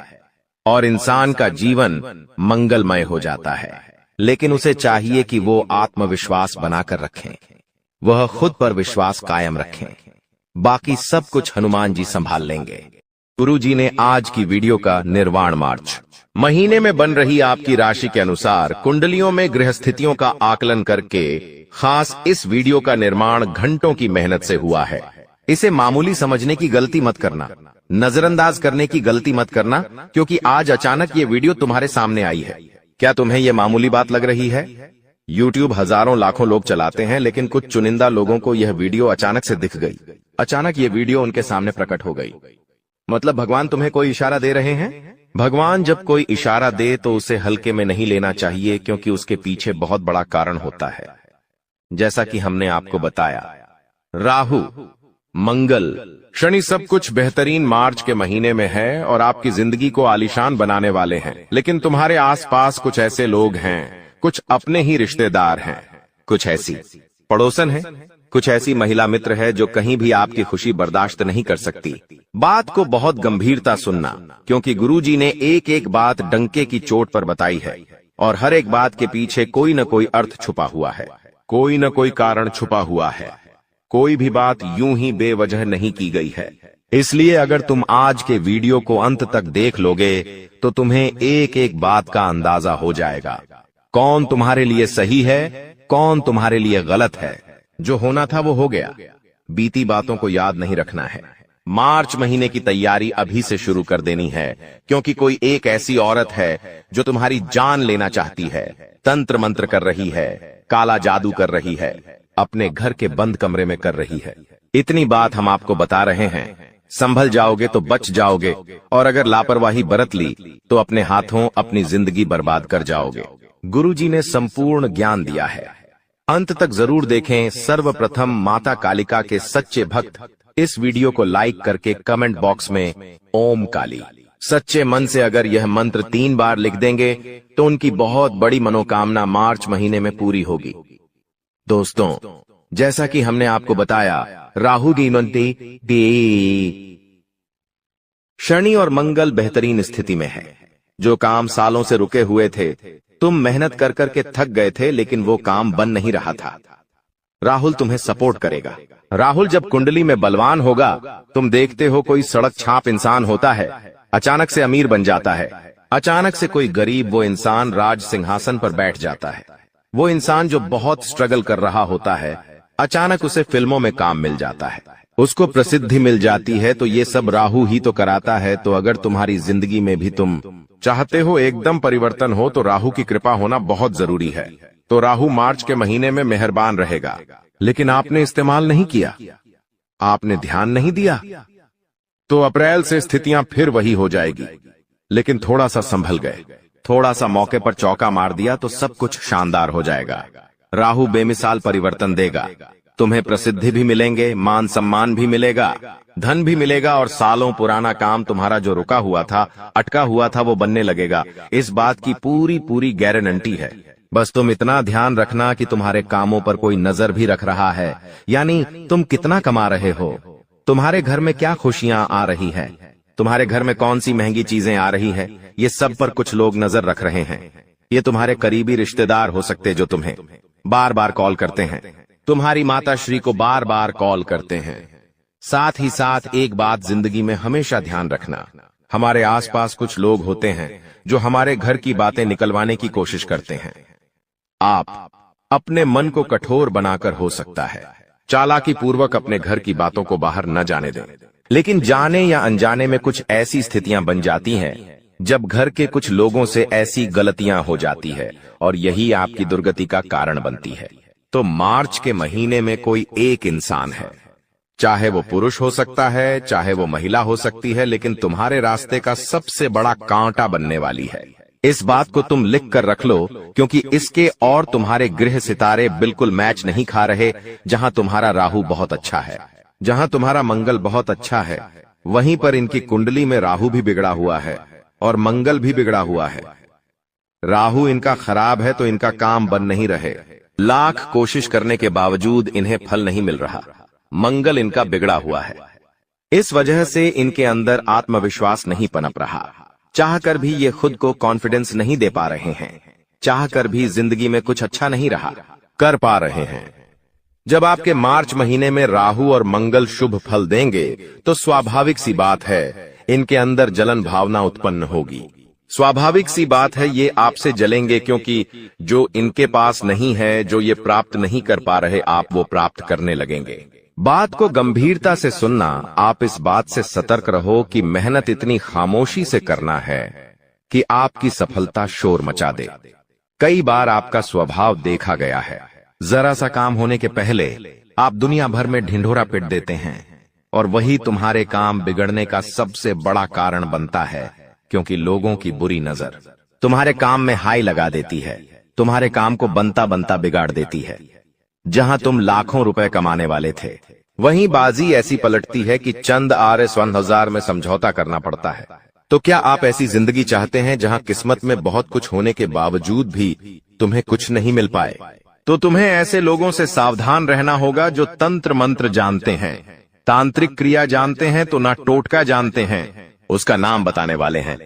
और इंसान का जीवन मंगलमय हो जाता है, लेकिन उसे चाहिए कि वो आत्मविश्वास बनाकर रखें, वह खुद पर विश्वास कायम रखें। बाकी सब कुछ हनुमान जी संभाल लेंगे। गुरु जी ने आज की वीडियो का निर्वाण मार्च महीने में बन रही आपकी राशि के अनुसार कुंडलियों में गृह स्थितियों का आकलन करके खास इस वीडियो का निर्माण घंटों की मेहनत से हुआ है। इसे मामूली समझने की गलती मत करना, नजरअंदाज करने की गलती मत करना, क्योंकि आज अचानक ये वीडियो तुम्हारे सामने आई है। क्या तुम्हें ये मामूली बात लग रही है? YouTube हजारों लाखों लोग चलाते हैं, लेकिन कुछ चुनिंदा लोगों को यह वीडियो अचानक से दिख गई, अचानक ये वीडियो उनके सामने प्रकट हो गई। मतलब भगवान तुम्हें कोई इशारा दे रहे हैं। भगवान जब कोई इशारा दे तो उसे हल्के में नहीं लेना चाहिए, क्योंकि उसके पीछे बहुत बड़ा कारण होता है। जैसा कि हमने आपको बताया, राहु, मंगल, शनि सब कुछ बेहतरीन मार्च के महीने में है और आपकी जिंदगी को आलीशान बनाने वाले हैं। लेकिन तुम्हारे आसपास कुछ ऐसे लोग हैं, कुछ अपने ही रिश्तेदार हैं, कुछ ऐसी पड़ोसन हैं, कुछ ऐसी महिला मित्र है जो कहीं भी आपकी खुशी बर्दाश्त नहीं कर सकती। बात को बहुत गंभीरता सुनना, क्योंकि गुरुजी ने एक एक बात डंके की चोट पर बताई है और हर एक बात के पीछे कोई न कोई अर्थ छुपा हुआ है, कोई न कोई कारण छुपा हुआ है। कोई भी बात यूं ही बेवजह नहीं की गई है। इसलिए अगर तुम आज के वीडियो को अंत तक देख लोगे तो तुम्हें एक एक बात का अंदाजा हो जाएगा, कौन तुम्हारे लिए सही है, कौन तुम्हारे लिए गलत है। जो होना था वो हो गया, बीती बातों को याद नहीं रखना है। मार्च महीने की तैयारी अभी से शुरू कर देनी है, क्योंकि कोई एक ऐसी औरत है जो तुम्हारी जान लेना चाहती है, तंत्र मंत्र कर रही है, काला जादू कर रही है, अपने घर के बंद कमरे में कर रही है। इतनी बात हम आपको बता रहे हैं, संभल जाओगे तो बच जाओगे, और अगर लापरवाही बरत ली तो अपने हाथों अपनी जिंदगी बर्बाद कर जाओगे। गुरुजी ने संपूर्ण ज्ञान दिया है, अंत तक जरूर देखें। सर्वप्रथम माता कालिका के सच्चे भक्त इस वीडियो को लाइक करके कमेंट बॉक्स में ओम काली सच्चे मन से अगर यह मंत्र 3 बार लिख देंगे तो उनकी बहुत बड़ी मनोकामना मार्च महीने में पूरी होगी। दोस्तों, जैसा कि हमने आपको बताया, राहु की शनि और मंगल बेहतरीन स्थिति में है। जो काम सालों से रुके हुए थे, तुम मेहनत कर करके थक गए थे, लेकिन वो काम बन नहीं रहा था। राहुल तुम्हें सपोर्ट करेगा। राहुल जब कुंडली में बलवान होगा, तुम देखते हो कोई सड़क छाप इंसान होता है, अचानक से अमीर बन जाता है, अचानक से कोई गरीब वो इंसान राज सिंहासन पर बैठ जाता है। वो इंसान जो बहुत स्ट्रगल कर रहा होता है, अचानक उसे फिल्मों में काम मिल जाता है, उसको प्रसिद्धि मिल जाती है। तो ये सब राहु ही तो कराता है। तो अगर तुम्हारी जिंदगी में भी तुम चाहते हो एकदम परिवर्तन हो, तो राहु की कृपा होना बहुत जरूरी है। तो राहु मार्च के महीने में मेहरबान रहेगा, लेकिन आपने इस्तेमाल नहीं किया, आपने ध्यान नहीं दिया, तो अप्रैल से स्थितियां फिर वही हो जाएगी। लेकिन थोड़ा सा संभल गए, थोड़ा सा मौके पर चौका मार दिया तो सब कुछ शानदार हो जाएगा। राहु बेमिसाल परिवर्तन देगा, तुम्हें प्रसिद्धि भी मिलेंगे, मान सम्मान भी मिलेगा, धन भी मिलेगा, और सालों पुराना काम तुम्हारा जो रुका हुआ था, अटका हुआ था, वो बनने लगेगा। इस बात की पूरी पूरी गारंटी है। बस तुम इतना ध्यान रखना कि तुम्हारे कामों पर कोई नजर भी रख रहा है, यानी तुम कितना कमा रहे हो, तुम्हारे घर में क्या खुशियां आ रही है, तुम्हारे घर में कौन सी महंगी चीजें आ रही है, ये सब पर कुछ लोग नजर रख रहे हैं। ये तुम्हारे करीबी रिश्तेदार हो सकते जो तुम्हें बार बार कॉल करते हैं, तुम्हारी माता श्री को बार बार कॉल करते हैं। साथ ही साथ एक बात जिंदगी में हमेशा ध्यान रखना, हमारे आसपास कुछ लोग होते हैं जो हमारे घर की बातें निकलवाने की कोशिश करते हैं। आप अपने मन को कठोर बनाकर हो सकता है चालाकी पूर्वक अपने घर की बातों को बाहर न जाने दें, लेकिन जाने या अनजाने में कुछ ऐसी स्थितियां बन जाती हैं जब घर के कुछ लोगों से ऐसी गलतियां हो जाती है, और यही आपकी दुर्गति का कारण बनती है। तो मार्च के महीने में कोई एक इंसान है, चाहे वो पुरुष हो सकता है, चाहे वो महिला हो सकती है, लेकिन तुम्हारे रास्ते का सबसे बड़ा कांटा बनने वाली है। इस बात को तुम लिख कर रख लो, क्योंकि इसके और तुम्हारे गृह सितारे बिल्कुल मैच नहीं खा रहे। जहां तुम्हारा राहु बहुत अच्छा है, जहां तुम्हारा मंगल बहुत अच्छा है, वहीं पर इनकी कुंडली में राहु भी बिगड़ा हुआ है और मंगल भी बिगड़ा हुआ है। राहु इनका खराब है तो इनका काम बन नहीं रहे, लाख कोशिश करने के बावजूद इन्हें फल नहीं मिल रहा। मंगल इनका बिगड़ा हुआ है, इस वजह से इनके अंदर आत्मविश्वास नहीं पनप रहा। चाहकर भी ये खुद को कॉन्फिडेंस नहीं दे पा रहे हैं, चाहकर भी जिंदगी में कुछ अच्छा नहीं रहा कर पा रहे हैं। जब आपके मार्च महीने में राहु और मंगल शुभ फल देंगे, तो स्वाभाविक सी बात है इनके अंदर जलन भावना उत्पन्न होगी। स्वाभाविक सी बात है ये आपसे जलेंगे, क्योंकि जो इनके पास नहीं है, जो ये प्राप्त नहीं कर पा रहे, आप वो प्राप्त करने लगेंगे। बात को गंभीरता से सुनना, आप इस बात से सतर्क रहो कि मेहनत इतनी खामोशी से करना है कि आपकी सफलता शोर मचा दे। कई बार आपका स्वभाव देखा गया है, जरा सा काम होने के पहले आप दुनिया भर में ढिंढोरा पिट देते हैं, और वही तुम्हारे काम बिगड़ने का सबसे बड़ा कारण बनता है, क्योंकि लोगों की बुरी नजर तुम्हारे काम में हाई लगा देती है, तुम्हारे काम को बनता बनता बिगाड़ देती है। जहां तुम लाखों रुपए कमाने वाले थे, वहीं बाजी ऐसी पलटती है कि चंद RS1000 में समझौता करना पड़ता है। तो क्या आप ऐसी जिंदगी चाहते हैं जहां किस्मत में बहुत कुछ होने के बावजूद भी तुम्हें कुछ नहीं मिल पाए? तो तुम्हें ऐसे लोगों से सावधान रहना होगा जो तंत्र मंत्र जानते हैं, तांत्रिक क्रिया जानते हैं तो ना टोटका जानते हैं, उसका नाम बताने वाले हैं।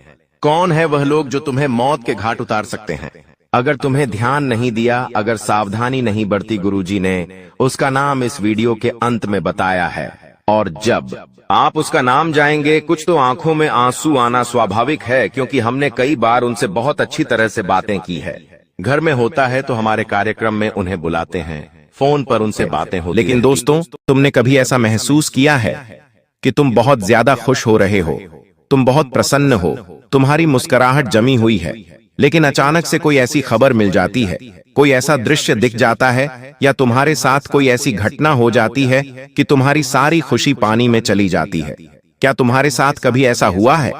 कौन है वह लोग जो तुम्हें मौत के घाट उतार सकते हैं? अगर तुम्हें ध्यान नहीं दिया, अगर सावधानी नहीं बरती गुरुजी ने, उसका नाम इस वीडियो के अंत में बताया है। और जब आप उसका नाम जाएंगे, कुछ तो आंखों में आंसू आना स्वाभाविक है, क्योंकि हमने कई बार उनसे बहुत अच्छी तरह से बातें की है। घर में होता है तो हमारे कार्यक्रम में उन्हें बुलाते हैं, फोन पर उनसे बातें होती लेकिन हैं। दोस्तों, तुमने कभी ऐसा महसूस किया है कि तुम बहुत ज्यादा खुश हो रहे हो, तुम बहुत प्रसन्न हो, तुम्हारी मुस्कुराहट जमी हुई है, लेकिन अचानक से कोई ऐसी खबर मिल जाती है, कोई ऐसा दृश्य दिख जाता है, या तुम्हारे साथ कोई ऐसी घटना हो जाती है कि तुम्हारी सारी खुशी पानी में चली जाती है? क्या तुम्हारे साथ कभी ऐसा हुआ है?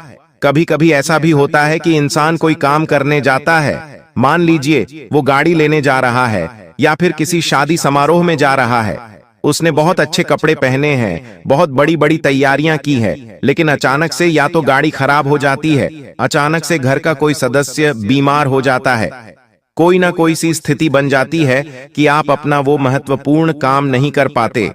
कभी कभी ऐसा भी होता है कि इंसान कोई काम करने जाता है, मान लीजिए वो गाड़ी लेने जा रहा है या फिर किसी शादी समारोह में जा रहा है, उसने बहुत अच्छे कपड़े पहने हैं, बहुत बड़ी बड़ी तैयारियां की है, लेकिन अचानक से या तो गाड़ी खराब हो जाती है, अचानक से घर का कोई सदस्य बीमार हो जाता है, कोई ना कोई सी स्थिति बन जाती है कि आप अपना वो महत्वपूर्ण काम नहीं कर पाते।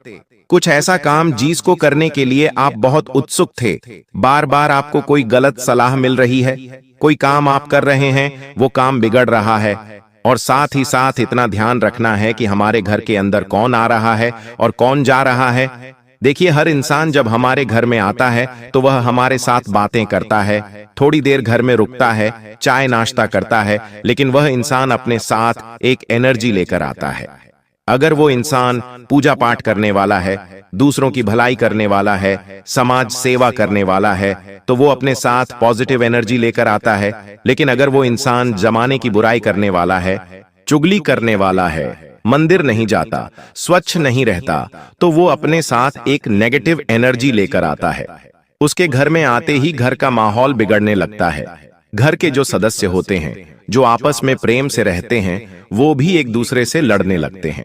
कुछ ऐसा काम जिसको करने के लिए आप बहुत उत्सुक थे, बार बार आपको कोई गलत सलाह मिल रही है, कोई काम आप कर रहे हैं, वो काम बिगड़ रहा है। और साथ ही साथ इतना ध्यान रखना है कि हमारे घर के अंदर कौन आ रहा है और कौन जा रहा है। देखिए, हर इंसान जब हमारे घर में आता है तो वह हमारे साथ बातें करता है, थोड़ी देर घर में रुकता है, चाय नाश्ता करता है, लेकिन वह इंसान अपने साथ एक एनर्जी लेकर आता है। अगर वो इंसान पूजा पाठ करने वाला है, दूसरों की भलाई करने वाला है, समाज सेवा करने वाला है, तो वो अपने साथ पॉजिटिव एनर्जी लेकर आता है। लेकिन अगर वो इंसान जमाने की बुराई करने वाला है, चुगली करने वाला है, मंदिर नहीं जाता, स्वच्छ नहीं रहता, तो वो अपने साथ एक नेगेटिव एनर्जी लेकर आता है। उसके घर में आते ही घर का माहौल बिगड़ने लगता है। घर के जो सदस्य होते हैं, जो आपस में प्रेम से रहते हैं, वो भी एक दूसरे से लड़ने लगते हैं।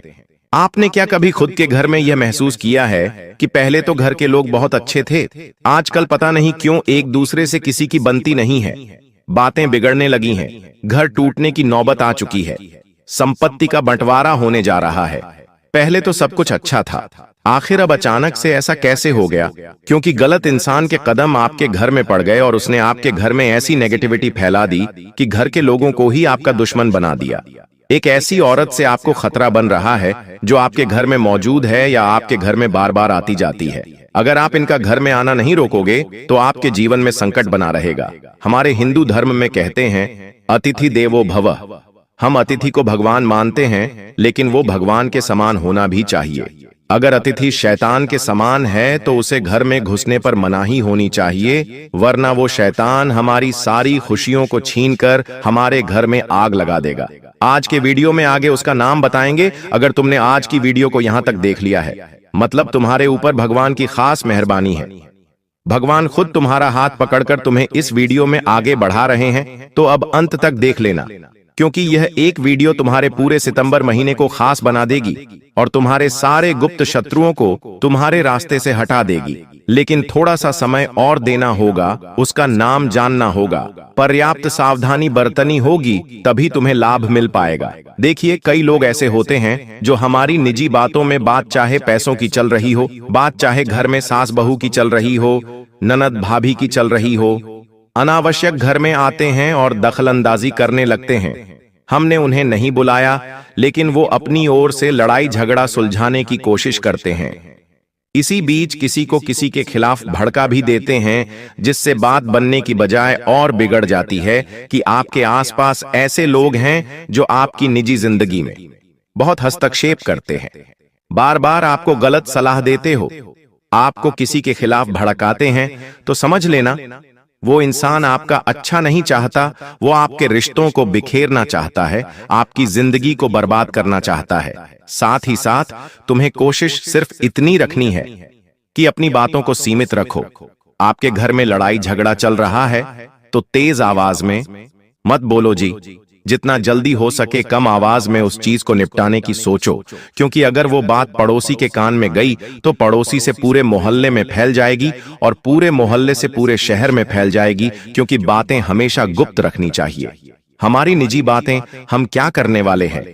आपने क्या कभी खुद के घर में यह महसूस किया है कि पहले तो घर के लोग बहुत अच्छे थे, आजकल पता नहीं क्यों एक दूसरे से किसी की बनती नहीं है, बातें बिगड़ने लगी हैं, घर टूटने की नौबत आ चुकी है, संपत्ति का बंटवारा होने जा रहा है। पहले तो सब कुछ अच्छा था, आखिर अब अचानक से ऐसा कैसे हो गया? क्योंकि गलत इंसान के कदम आपके घर में पड़ गए और उसने आपके घर में ऐसी नेगेटिविटी फैला दी कि घर के लोगों को ही आपका दुश्मन बना दिया। एक ऐसी औरत से आपको खतरा बन रहा है जो आपके घर में मौजूद है या आपके घर में बार बार आती जाती है। अगर आप इनका घर में आना नहीं रोकोगे तो आपके जीवन में संकट बना रहेगा। हमारे हिंदू धर्म में कहते हैं, अतिथि देवो भव। हम अतिथि को भगवान मानते हैं, लेकिन वो भगवान के समान होना भी चाहिए। अगर अतिथि शैतान के समान है तो उसे घर में घुसने पर मनाही होनी चाहिए, वरना वो शैतान हमारी सारी खुशियों को छीनकर हमारे घर में आग लगा देगा। आज के वीडियो में आगे उसका नाम बताएंगे। अगर तुमने आज की वीडियो को यहां तक देख लिया है, मतलब तुम्हारे ऊपर भगवान की खास मेहरबानी है। भगवान खुद तुम्हारा हाथ पकड़कर तुम्हें इस वीडियो में आगे बढ़ा रहे हैं, तो अब अंत तक देख लेना, क्योंकि यह एक वीडियो तुम्हारे पूरे सितंबर महीने को खास बना देगी और तुम्हारे सारे गुप्त शत्रुओं को तुम्हारे रास्ते से हटा देगी। लेकिन थोड़ा सा समय और देना होगा, उसका नाम जानना होगा, पर्याप्त सावधानी बरतनी होगी, तभी तुम्हें लाभ मिल पाएगा। देखिए, कई लोग ऐसे होते हैं जो हमारी निजी बातों में, बात चाहे पैसों की चल रही हो, बात चाहे घर में सास बहू की चल रही हो, ननद भाभी की चल रही हो, अनावश्यक घर में आते हैं और दखलंदाजी करने लगते हैं। हमने उन्हें नहीं बुलाया, लेकिन वो अपनी ओर से लड़ाई झगड़ा सुलझाने की कोशिश करते हैं। इसी बीच किसी को किसी के खिलाफ भड़का भी देते हैं, जिससे बात बनने की बजाय और बिगड़ जाती है कि आपके आसपास ऐसे लोग हैं जो आपकी निजी जिंदगी में बहुत हस्तक्षेप करते हैं, बार बार आपको गलत सलाह देते हो, आपको किसी के खिलाफ भड़काते हैं, तो समझ लेना वो इंसान आपका अच्छा नहीं चाहता, वो आपके रिश्तों को बिखेरना चाहता है, आपकी जिंदगी को बर्बाद करना चाहता है। साथ ही साथ तुम्हें कोशिश सिर्फ इतनी रखनी है कि अपनी बातों को सीमित रखो। आपके घर में लड़ाई झगड़ा चल रहा है तो तेज आवाज में मत बोलो जी, जितना जल्दी हो सके कम आवाज में उस चीज को निपटाने की सोचो, क्योंकि अगर वो बात पड़ोसी के कान में गई तो पड़ोसी से पूरे मोहल्ले में फैल जाएगी और पूरे मोहल्ले से पूरे शहर में फैल जाएगी, क्योंकि बातें हमेशा गुप्त रखनी चाहिए। हमारी निजी बातें, हम क्या करने वाले हैं,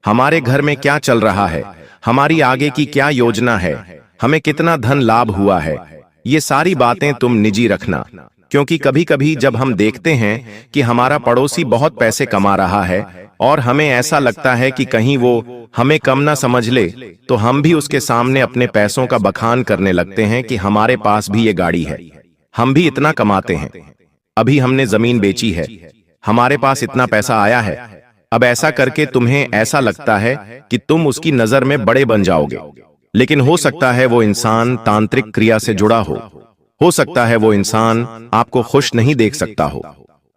हमारे घर में क्या चल रहा है, हमारी आगे की क्या योजना है, हमें कितना धन लाभ हुआ है, ये सारी बातें तुम निजी रखना। क्योंकि कभी कभी जब हम देखते हैं कि हमारा पड़ोसी बहुत पैसे कमा रहा है और हमें ऐसा लगता है कि कहीं वो हमें कम ना समझ ले, तो हम भी उसके सामने अपने पैसों का बखान करने लगते हैं कि हमारे पास भी ये गाड़ी है, हम भी इतना कमाते हैं, अभी हमने जमीन बेची है, हमारे पास इतना पैसा आया है। अब ऐसा करके तुम्हें ऐसा लगता है कि तुम उसकी नजर में बड़े बन जाओगे। लेकिन हो सकता है वो इंसान तांत्रिक क्रिया से जुड़ा हो सकता है वो इंसान आपको खुश नहीं देख सकता हो,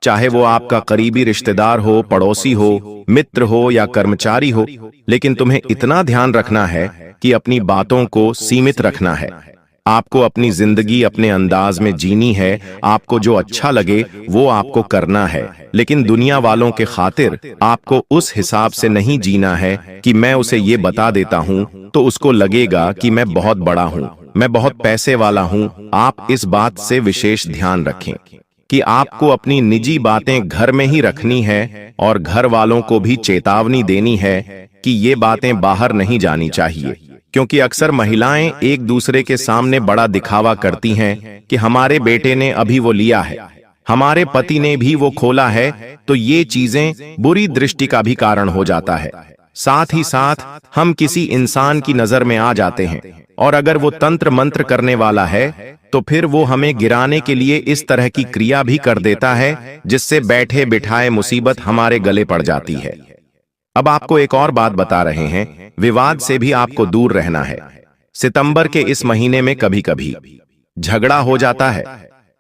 चाहे वो आपका करीबी रिश्तेदार हो, पड़ोसी हो, मित्र हो या कर्मचारी हो। लेकिन तुम्हें इतना ध्यान रखना है कि अपनी बातों को सीमित रखना है। आपको अपनी जिंदगी अपने अंदाज में जीनी है, आपको जो अच्छा लगे वो आपको करना है, लेकिन दुनिया वालों के खातिर आपको उस हिसाब से नहीं जीना है कि मैं उसे ये बता देता हूं तो उसको लगेगा कि मैं बहुत बड़ा हूं, मैं बहुत पैसे वाला हूं। आप इस बात से विशेष ध्यान रखें कि आपको अपनी निजी बातें घर में ही रखनी है और घर वालों को भी चेतावनी देनी है कि ये बातें बाहर नहीं जानी चाहिए। क्योंकि अक्सर महिलाएं एक दूसरे के सामने बड़ा दिखावा करती हैं कि हमारे बेटे ने अभी वो लिया है, हमारे पति ने भी वो खोला है, तो ये चीजें बुरी दृष्टि का भी कारण हो जाता है। साथ ही साथ हम किसी इंसान की नजर में आ जाते हैं और अगर वो तंत्र मंत्र करने वाला है तो फिर वो हमें गिराने के लिए इस तरह की क्रिया भी कर देता है, जिससे बैठे बिठाए मुसीबत हमारे गले पड़ जाती है। अब आपको एक और बात बता रहे हैं, विवाद से भी आपको दूर रहना है। सितंबर के इस महीने में कभी कभी झगड़ा हो जाता है,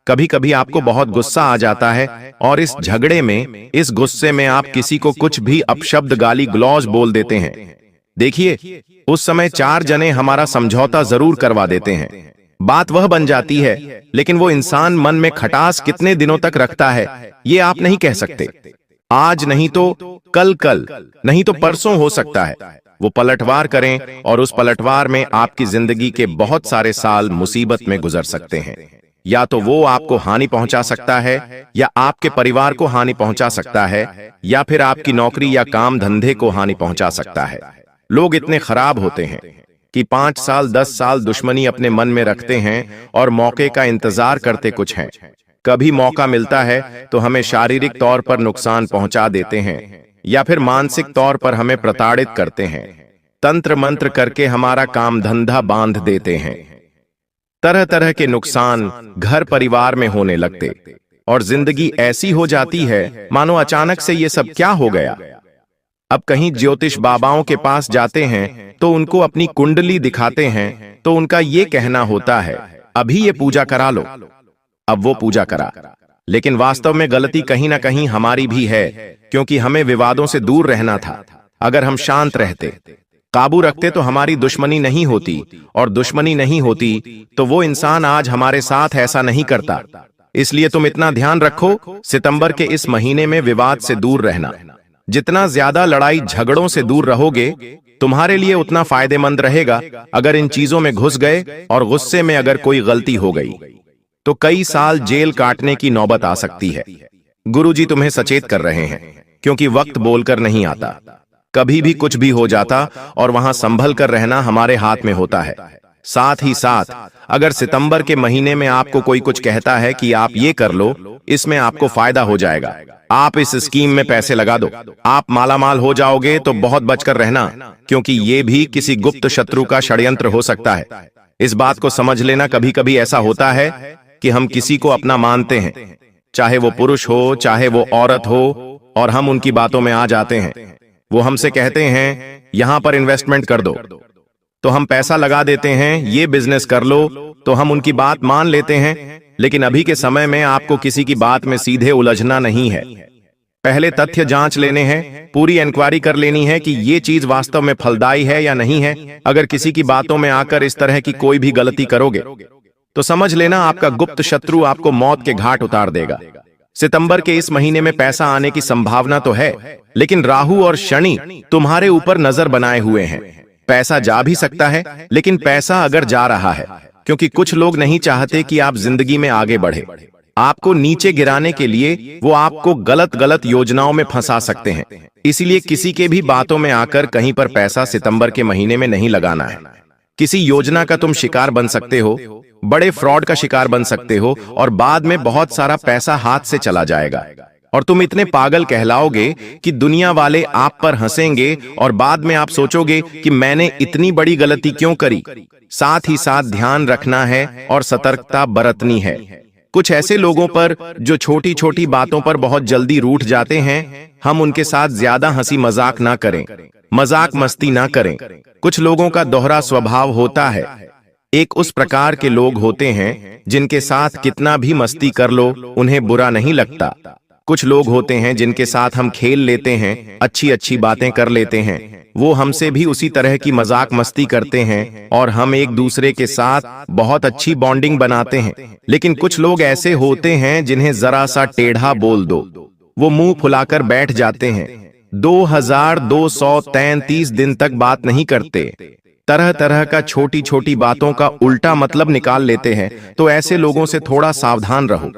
कभी कभी आपको बहुत गुस्सा आ जाता है और इस झगड़े में, इस गुस्से में आप किसी को कुछ भी अपशब्द गाली गलौज बोल देते हैं। देखिए, उस समय 4 जने हमारा समझौता जरूर करवा देते हैं, बात वह बन जाती है, लेकिन वो इंसान मन में खटास कितने दिनों तक रखता है ये आप नहीं कह सकते। आज नहीं तो कल नहीं तो परसों हो सकता है वो पलटवार करें और उस पलटवार में आपकी जिंदगी के बहुत सारे साल मुसीबत में गुजर सकते हैं। या तो वो आपको हानि पहुंचा सकता है या आपके परिवार को हानि पहुंचा सकता है या फिर आपकी नौकरी या काम धंधे को हानि पहुंचा सकता है। लोग इतने खराब होते हैं कि 5 साल 10 साल दुश्मनी अपने मन में रखते हैं और मौके का इंतजार करते कुछ हैं। कभी मौका मिलता है तो हमें शारीरिक तौर पर नुकसान पहुंचा देते हैं या फिर मानसिक तौर पर हमें प्रताड़ित करते हैं, तंत्र मंत्र करके हमारा काम धंधा बांध देते हैं। तरह तरह के नुकसान घर परिवार में होने लगते और जिंदगी ऐसी हो जाती है मानो अचानक से ये सब क्या हो गया। अब कहीं ज्योतिष बाबाओं के पास जाते हैं तो उनको अपनी कुंडली दिखाते हैं तो उनका ये कहना होता है, अभी ये पूजा करा लो। अब वो पूजा करा, लेकिन वास्तव में गलती कहीं ना कहीं हमारी भी है, क्योंकि हमें विवादों से दूर रहना था। अगर हम शांत रहते, काबू रखते तो हमारी दुश्मनी नहीं होती, और दुश्मनी नहीं होती तो वो इंसान आज हमारे साथ ऐसा नहीं करता। इसलिए तुम इतना ध्यान रखो, सितंबर के इस महीने में विवाद से दूर रहना। जितना ज्यादा लड़ाई झगड़ों से दूर रहोगे तुम्हारे लिए उतना फायदेमंद रहेगा। अगर इन चीजों में घुस गए और गुस्से में अगर कोई गलती हो गई तो कई साल जेल काटने की नौबत आ सकती है। गुरुजी तुम्हें सचेत कर रहे हैं, क्योंकि वक्त बोलकर नहीं आता, कभी भी कुछ भी हो जाता और वहां संभल कर रहना हमारे हाथ में होता है। साथ ही साथ अगर सितंबर के महीने में आपको कोई कुछ कहता है कि आप ये कर लो, इसमें आपको फायदा हो जाएगा, आप इस स्कीम में पैसे लगा दो, आप मालामाल हो जाओगे, तो बहुत बचकर रहना, क्योंकि ये भी किसी गुप्त शत्रु का षड्यंत्र हो सकता है। इस बात को समझ लेना, कभी कभी ऐसा होता है कि हम किसी को अपना मानते हैं, चाहे वो पुरुष हो चाहे वो औरत हो, और हम उनकी बातों में आ जाते हैं। वो हमसे कहते हैं यहां पर इन्वेस्टमेंट कर दो, तो हम पैसा लगा देते हैं, ये बिजनेस कर लो, तो हम उनकी बात मान लेते हैं। लेकिन अभी के समय में आपको किसी की बात में सीधे उलझना नहीं है, पहले तथ्य जांच लेने हैं, पूरी इंक्वायरी कर लेनी है कि ये चीज वास्तव में फलदायी है या नहीं है। अगर किसी की बातों में आकर इस तरह की कोई भी गलती करोगे तो समझ लेना आपका गुप्त शत्रु आपको मौत के घाट उतार देगा। सितंबर के इस महीने में पैसा आने की संभावना तो है, लेकिन राहु और शनि तुम्हारे ऊपर नजर बनाए हुए हैं। पैसा जा भी सकता है, लेकिन पैसा अगर जा रहा है, क्योंकि कुछ लोग नहीं चाहते कि आप जिंदगी में आगे बढ़े, आपको नीचे गिराने के लिए वो आपको गलत गलत योजनाओं में फंसा सकते हैं। इसीलिए किसी के भी बातों में आकर कहीं पर पैसा सितंबर के महीने में नहीं लगाना है। किसी योजना का तुम शिकार बन सकते हो, बड़े फ्रॉड का शिकार बन सकते हो और बाद में बहुत सारा पैसा हाथ से चला जाएगा और तुम इतने पागल कहलाओगे कि दुनिया वाले आप पर हंसेंगे और बाद में आप सोचोगे कि मैंने इतनी बड़ी गलती क्यों करी। साथ ही साथ ध्यान रखना है और सतर्कता बरतनी है। कुछ ऐसे लोगों पर जो छोटी छोटी बातों पर बहुत जल्दी रूठ जाते हैं, हम उनके साथ ज्यादा हंसी मजाक ना करें, मजाक मस्ती ना करें। कुछ लोगों का दोहरा स्वभाव होता है। एक उस प्रकार के लोग होते हैं जिनके साथ कितना भी मस्ती कर लो उन्हें बुरा नहीं लगता। कुछ लोग होते हैं जिनके साथ हम खेल लेते हैं, अच्छी अच्छी बातें कर लेते हैं, वो हमसे भी उसी तरह की मजाक मस्ती करते हैं और हम एक दूसरे के साथ बहुत अच्छी बॉन्डिंग बनाते हैं। लेकिन कुछ लोग ऐसे होते हैं जिन्हें जरा सा टेढ़ा बोल दो, वो मुंह फुलाकर बैठ जाते हैं, 2233 दिन तक बात नहीं करते, तरह तरह का छोटी छोटी बातों का उल्टा मतलब निकाल लेते हैं। तो ऐसे लोगों से थोड़ा सावधान रहो।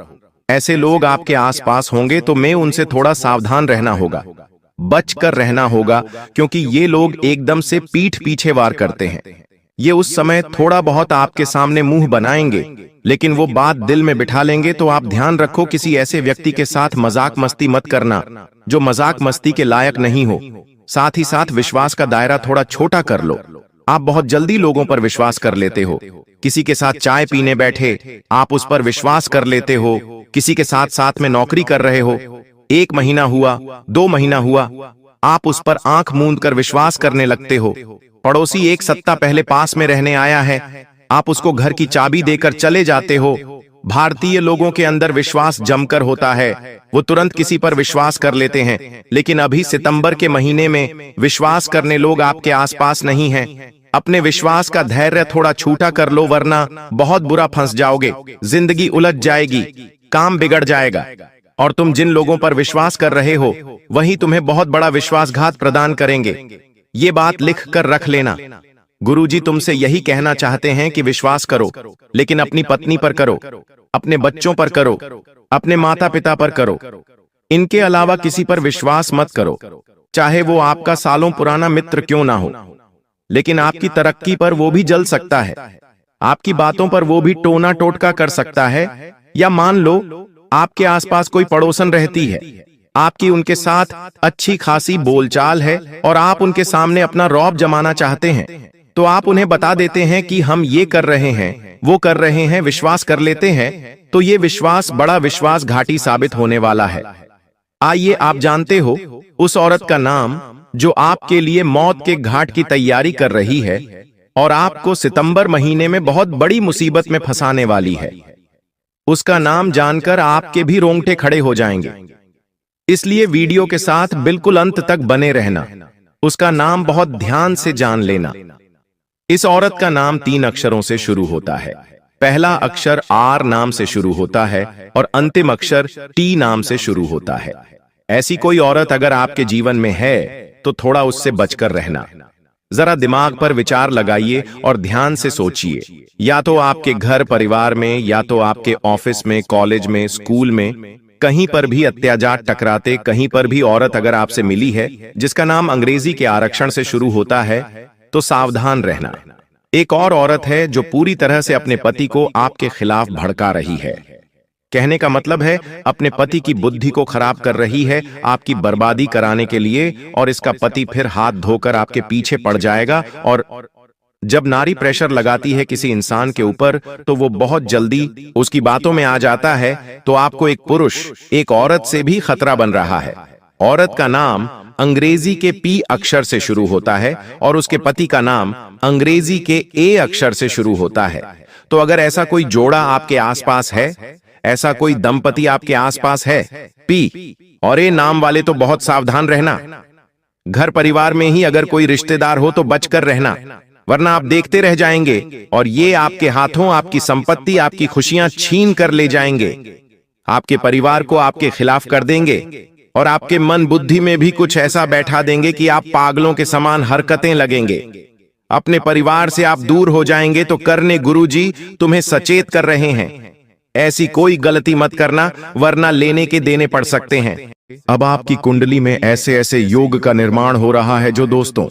ऐसे लोग आपके आसपास होंगे तो मैं उनसे थोड़ा सावधान रहना होगा, बच कर रहना होगा, क्योंकि ये लोग एकदम से पीठ पीछे वार करते हैं। ये उस समय थोड़ा बहुत आपके सामने मुंह बनाएंगे, लेकिन वो बात दिल में बिठा लेंगे। तो आप ध्यान रखो, किसी ऐसे व्यक्ति के साथ मजाक मस्ती मत करना जो मजाक मस्ती के लायक नहीं हो। साथ ही साथ विश्वास का दायरा थोड़ा छोटा कर लो। आप बहुत जल्दी लोगों पर विश्वास कर लेते हो। किसी के साथ चाय पीने बैठे, आप उस पर विश्वास कर लेते हो। किसी के साथ साथ में नौकरी कर रहे हो, 1 महीना हुआ, 2 महीना हुआ, आप उस पर आंख मूंद कर विश्वास करने लगते हो। पड़ोसी 1 सप्ताह पहले पास में रहने आया है, आप उसको घर की चाबी देकर चले जाते हो। भारतीय लोगों के अंदर विश्वास जमकर होता है, वो तुरंत किसी पर विश्वास कर लेते हैं। लेकिन अभी सितंबर के महीने में विश्वास करने लोग आपके आसपास नहीं हैं। अपने विश्वास का धैर्य थोड़ा छूटा कर लो, वरना बहुत बुरा फंस जाओगे। जिंदगी उलझ जाएगी, काम बिगड़ जाएगा और तुम जिन लोगों पर विश्वास कर रहे हो वही तुम्हें बहुत बड़ा विश्वासघात प्रदान करेंगे। ये बात लिख कर रख लेना। गुरुजी तुमसे यही कहना चाहते हैं कि विश्वास करो, लेकिन अपनी पत्नी पर करो, अपने बच्चों पर करो, अपने माता पिता पर करो। इनके अलावा किसी पर विश्वास मत करो, चाहे वो आपका सालों पुराना मित्र क्यों ना हो। लेकिन आपकी तरक्की पर वो भी जल सकता है, आपकी बातों पर वो भी टोना टोटका कर सकता है। या मान लो आपके आसपास कोई पड़ोसन रहती है, आपकी उनके साथ अच्छी खासी बोलचाल है और आप उनके सामने अपना रौब जमाना चाहते हैं, तो आप उन्हें बता देते हैं कि हम ये कर रहे हैं, वो कर रहे हैं, विश्वास कर लेते हैं। तो ये विश्वास बड़ा विश्वासघाती साबित होने वाला है। आइए, आप जानते हो उस औरत का नाम जो आपके लिए मौत के घाट की तैयारी कर रही है और आपको सितंबर महीने में बहुत बड़ी मुसीबत में फंसाने वाली है। उसका नाम जानकर आपके भी रोंगटे खड़े हो जाएंगे, इसलिए वीडियो के साथ बिल्कुल अंत तक बने रहना। उसका नाम बहुत ध्यान से जान लेना। इस औरत का नाम 3 अक्षरों से शुरू होता है। पहला अक्षर आर नाम से शुरू होता है और अंतिम अक्षर टी नाम से शुरू होता है। ऐसी कोई औरत अगर आपके जीवन में है तो थोड़ा उससे बचकर रहना। जरा दिमाग पर विचार लगाइए और ध्यान से सोचिए। या तो आपके घर परिवार में, या तो आपके ऑफिस में, कॉलेज में, स्कूल में, कहीं पर भी अत्याचार टकराते कहीं पर भी औरत अगर आपसे मिली है जिसका नाम अंग्रेजी के आरक्षण से शुरू होता है, तो सावधान रहना। एक और औरत है जो पूरी तरह से अपने पति को आपके खिलाफ भड़का रही है। कहने का मतलब है अपने पति की बुद्धि को खराब कर रही है आपकी बर्बादी कराने के लिए, और इसका पति फिर हाथ धोकर आपके पीछे पड़ जाएगा। और जब नारी प्रेशर लगाती है किसी इंसान के ऊपर तो वो बहुत जल्दी उसकी बातों में आ जाता है। तो आपको एक पुरुष एक औरत से भी खतरा बन रहा है। औरत का नाम अंग्रेजी के पी अक्षर से शुरू होता है और उसके पति का नाम अंग्रेजी के ए अक्षर से शुरू होता है। तो अगर ऐसा कोई जोड़ा आपके आसपास है, ऐसा कोई दंपति आपके आसपास है, पी और ए नाम वाले, तो बहुत सावधान रहना। घर परिवार में ही अगर कोई रिश्तेदार हो तो बचकर रहना, वरना आप देखते रह जाएंगे और ये आपके हाथों आपकी संपत्ति, आपकी खुशियां छीन कर ले जाएंगे। आपके परिवार को आपके खिलाफ कर देंगे और आपके मन बुद्धि में भी कुछ ऐसा बैठा देंगे कि आप पागलों के समान हरकतें लगेंगे। अपने परिवार से आप दूर हो जाएंगे। तो करने गुरुजी तुम्हें सचेत कर रहे हैं, ऐसी कोई गलती मत करना, वरना लेने के देने पड़ सकते हैं। अब आपकी कुंडली में ऐसे ऐसे योग का निर्माण हो रहा है जो दोस्तों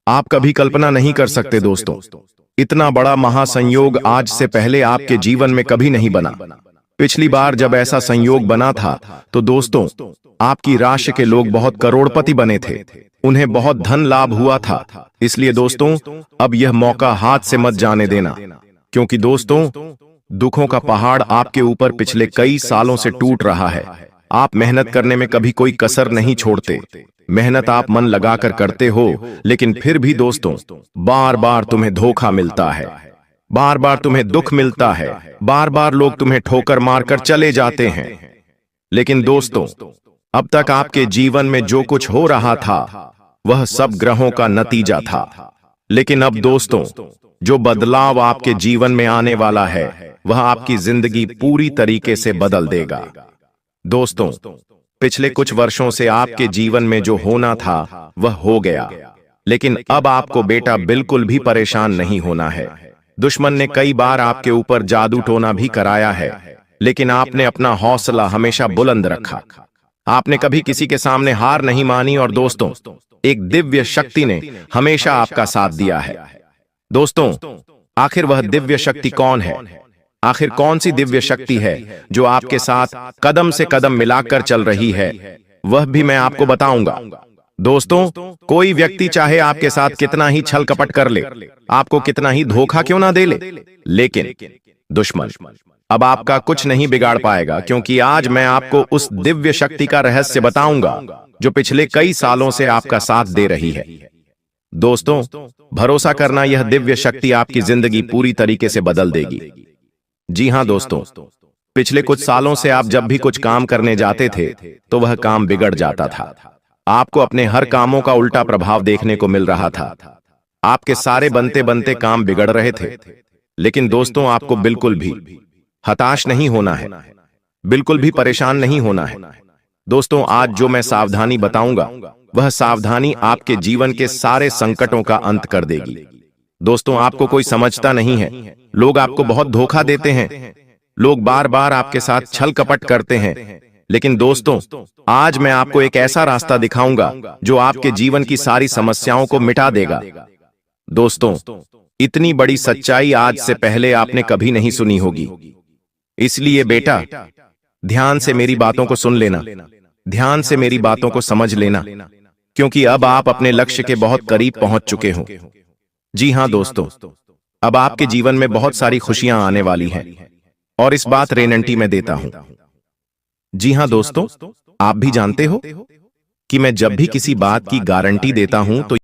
आप कभी कल्पना नहीं कर सकते। दोस्तों, इतना बड़ा महासंयोग आज से पहले आपके जीवन में कभी नहीं बना। पिछली बार जब ऐसा संयोग बना था तो दोस्तों आपकी राशि के लोग बहुत करोड़पति बने थे, उन्हें बहुत धन लाभ हुआ था। इसलिए दोस्तों अब यह मौका हाथ से मत जाने देना, क्योंकि दोस्तों दुखों का पहाड़ आपके ऊपर पिछले कई सालों से टूट रहा है। आप मेहनत करने में कभी कोई कसर नहीं छोड़ते, मेहनत आप मन लगाकर करते हो, लेकिन फिर भी दोस्तों बार बार तुम्हें धोखा मिलता है, बार बार तुम्हें दुख मिलता है, बार बार लोग तुम्हें ठोकर मारकर चले जाते हैं। लेकिन दोस्तों अब तक आपके जीवन में जो कुछ हो रहा था वह सब ग्रहों का नतीजा था। लेकिन अब दोस्तों जो बदलाव आपके जीवन में आने वाला है वह आपकी जिंदगी पूरी तरीके से बदल देगा। दोस्तों पिछले कुछ वर्षों से आपके जीवन में जो होना था वह हो गया, लेकिन अब आपको बेटा बिल्कुल भी परेशान नहीं होना है। दुश्मन ने कई बार आपके ऊपर जादू टोना भी कराया है, लेकिन आपने अपना हौसला हमेशा बुलंद रखा। आपने कभी किसी के सामने हार नहीं मानी और दोस्तों एक दिव्य शक्ति ने हमेशा आपका साथ दिया है। दोस्तों आखिर वह दिव्य शक्ति कौन है? आखिर कौन सी दिव्य शक्ति है जो आपके साथ कदम से कदम मिलाकर चल रही है? वह भी मैं आपको बताऊंगा। दोस्तों कोई व्यक्ति चाहे आपके साथ कितना ही छल कपट कर ले, आपको कितना ही धोखा क्यों ना दे ले, लेकिन दुश्मन अब आपका कुछ नहीं बिगाड़ पाएगा, क्योंकि आज मैं आपको उस दिव्य शक्ति का रहस्य बताऊंगा जो पिछले कई सालों से आपका साथ दे रही है। दोस्तों भरोसा करना, यह दिव्य शक्ति आपकी जिंदगी पूरी तरीके से बदल देगी। जी हां दोस्तों, पिछले कुछ सालों से आप जब भी कुछ काम करने जाते थे तो वह काम बिगड़ जाता था। आपको अपने हर कामों का उल्टा प्रभाव देखने को मिल रहा था। आपके सारे बनते बनते काम बिगड़ रहे थे। लेकिन दोस्तों आपको बिल्कुल भी हताश नहीं होना है, बिल्कुल भी परेशान नहीं होना है। दोस्तों आज जो मैं सावधानी बताऊंगा वह सावधानी आपके जीवन के सारे संकटों का अंत कर देगी। दोस्तों आपको कोई समझता नहीं है, लोग आपको बहुत धोखा देते हैं, लोग बार बार आपके साथ छल कपट करते हैं, लेकिन दोस्तों आज मैं आपको एक ऐसा रास्ता दिखाऊंगा जो आपके जीवन की सारी समस्याओं को मिटा देगा। दोस्तों इतनी बड़ी सच्चाई आज से पहले आपने कभी नहीं सुनी होगी, इसलिए बेटा ध्यान से मेरी बातों को सुन लेना, ध्यान से मेरी बातों को समझ लेना, क्योंकि अब आप अपने लक्ष्य के बहुत करीब पहुंच चुके हो। जी हां दोस्तों, अब आपके जीवन में बहुत सारी खुशियां आने वाली हैं और इस बात गारंटी मैं देता हूं। जी हां दोस्तों, आप भी जानते हो कि मैं जब भी किसी बात की गारंटी देता हूं तो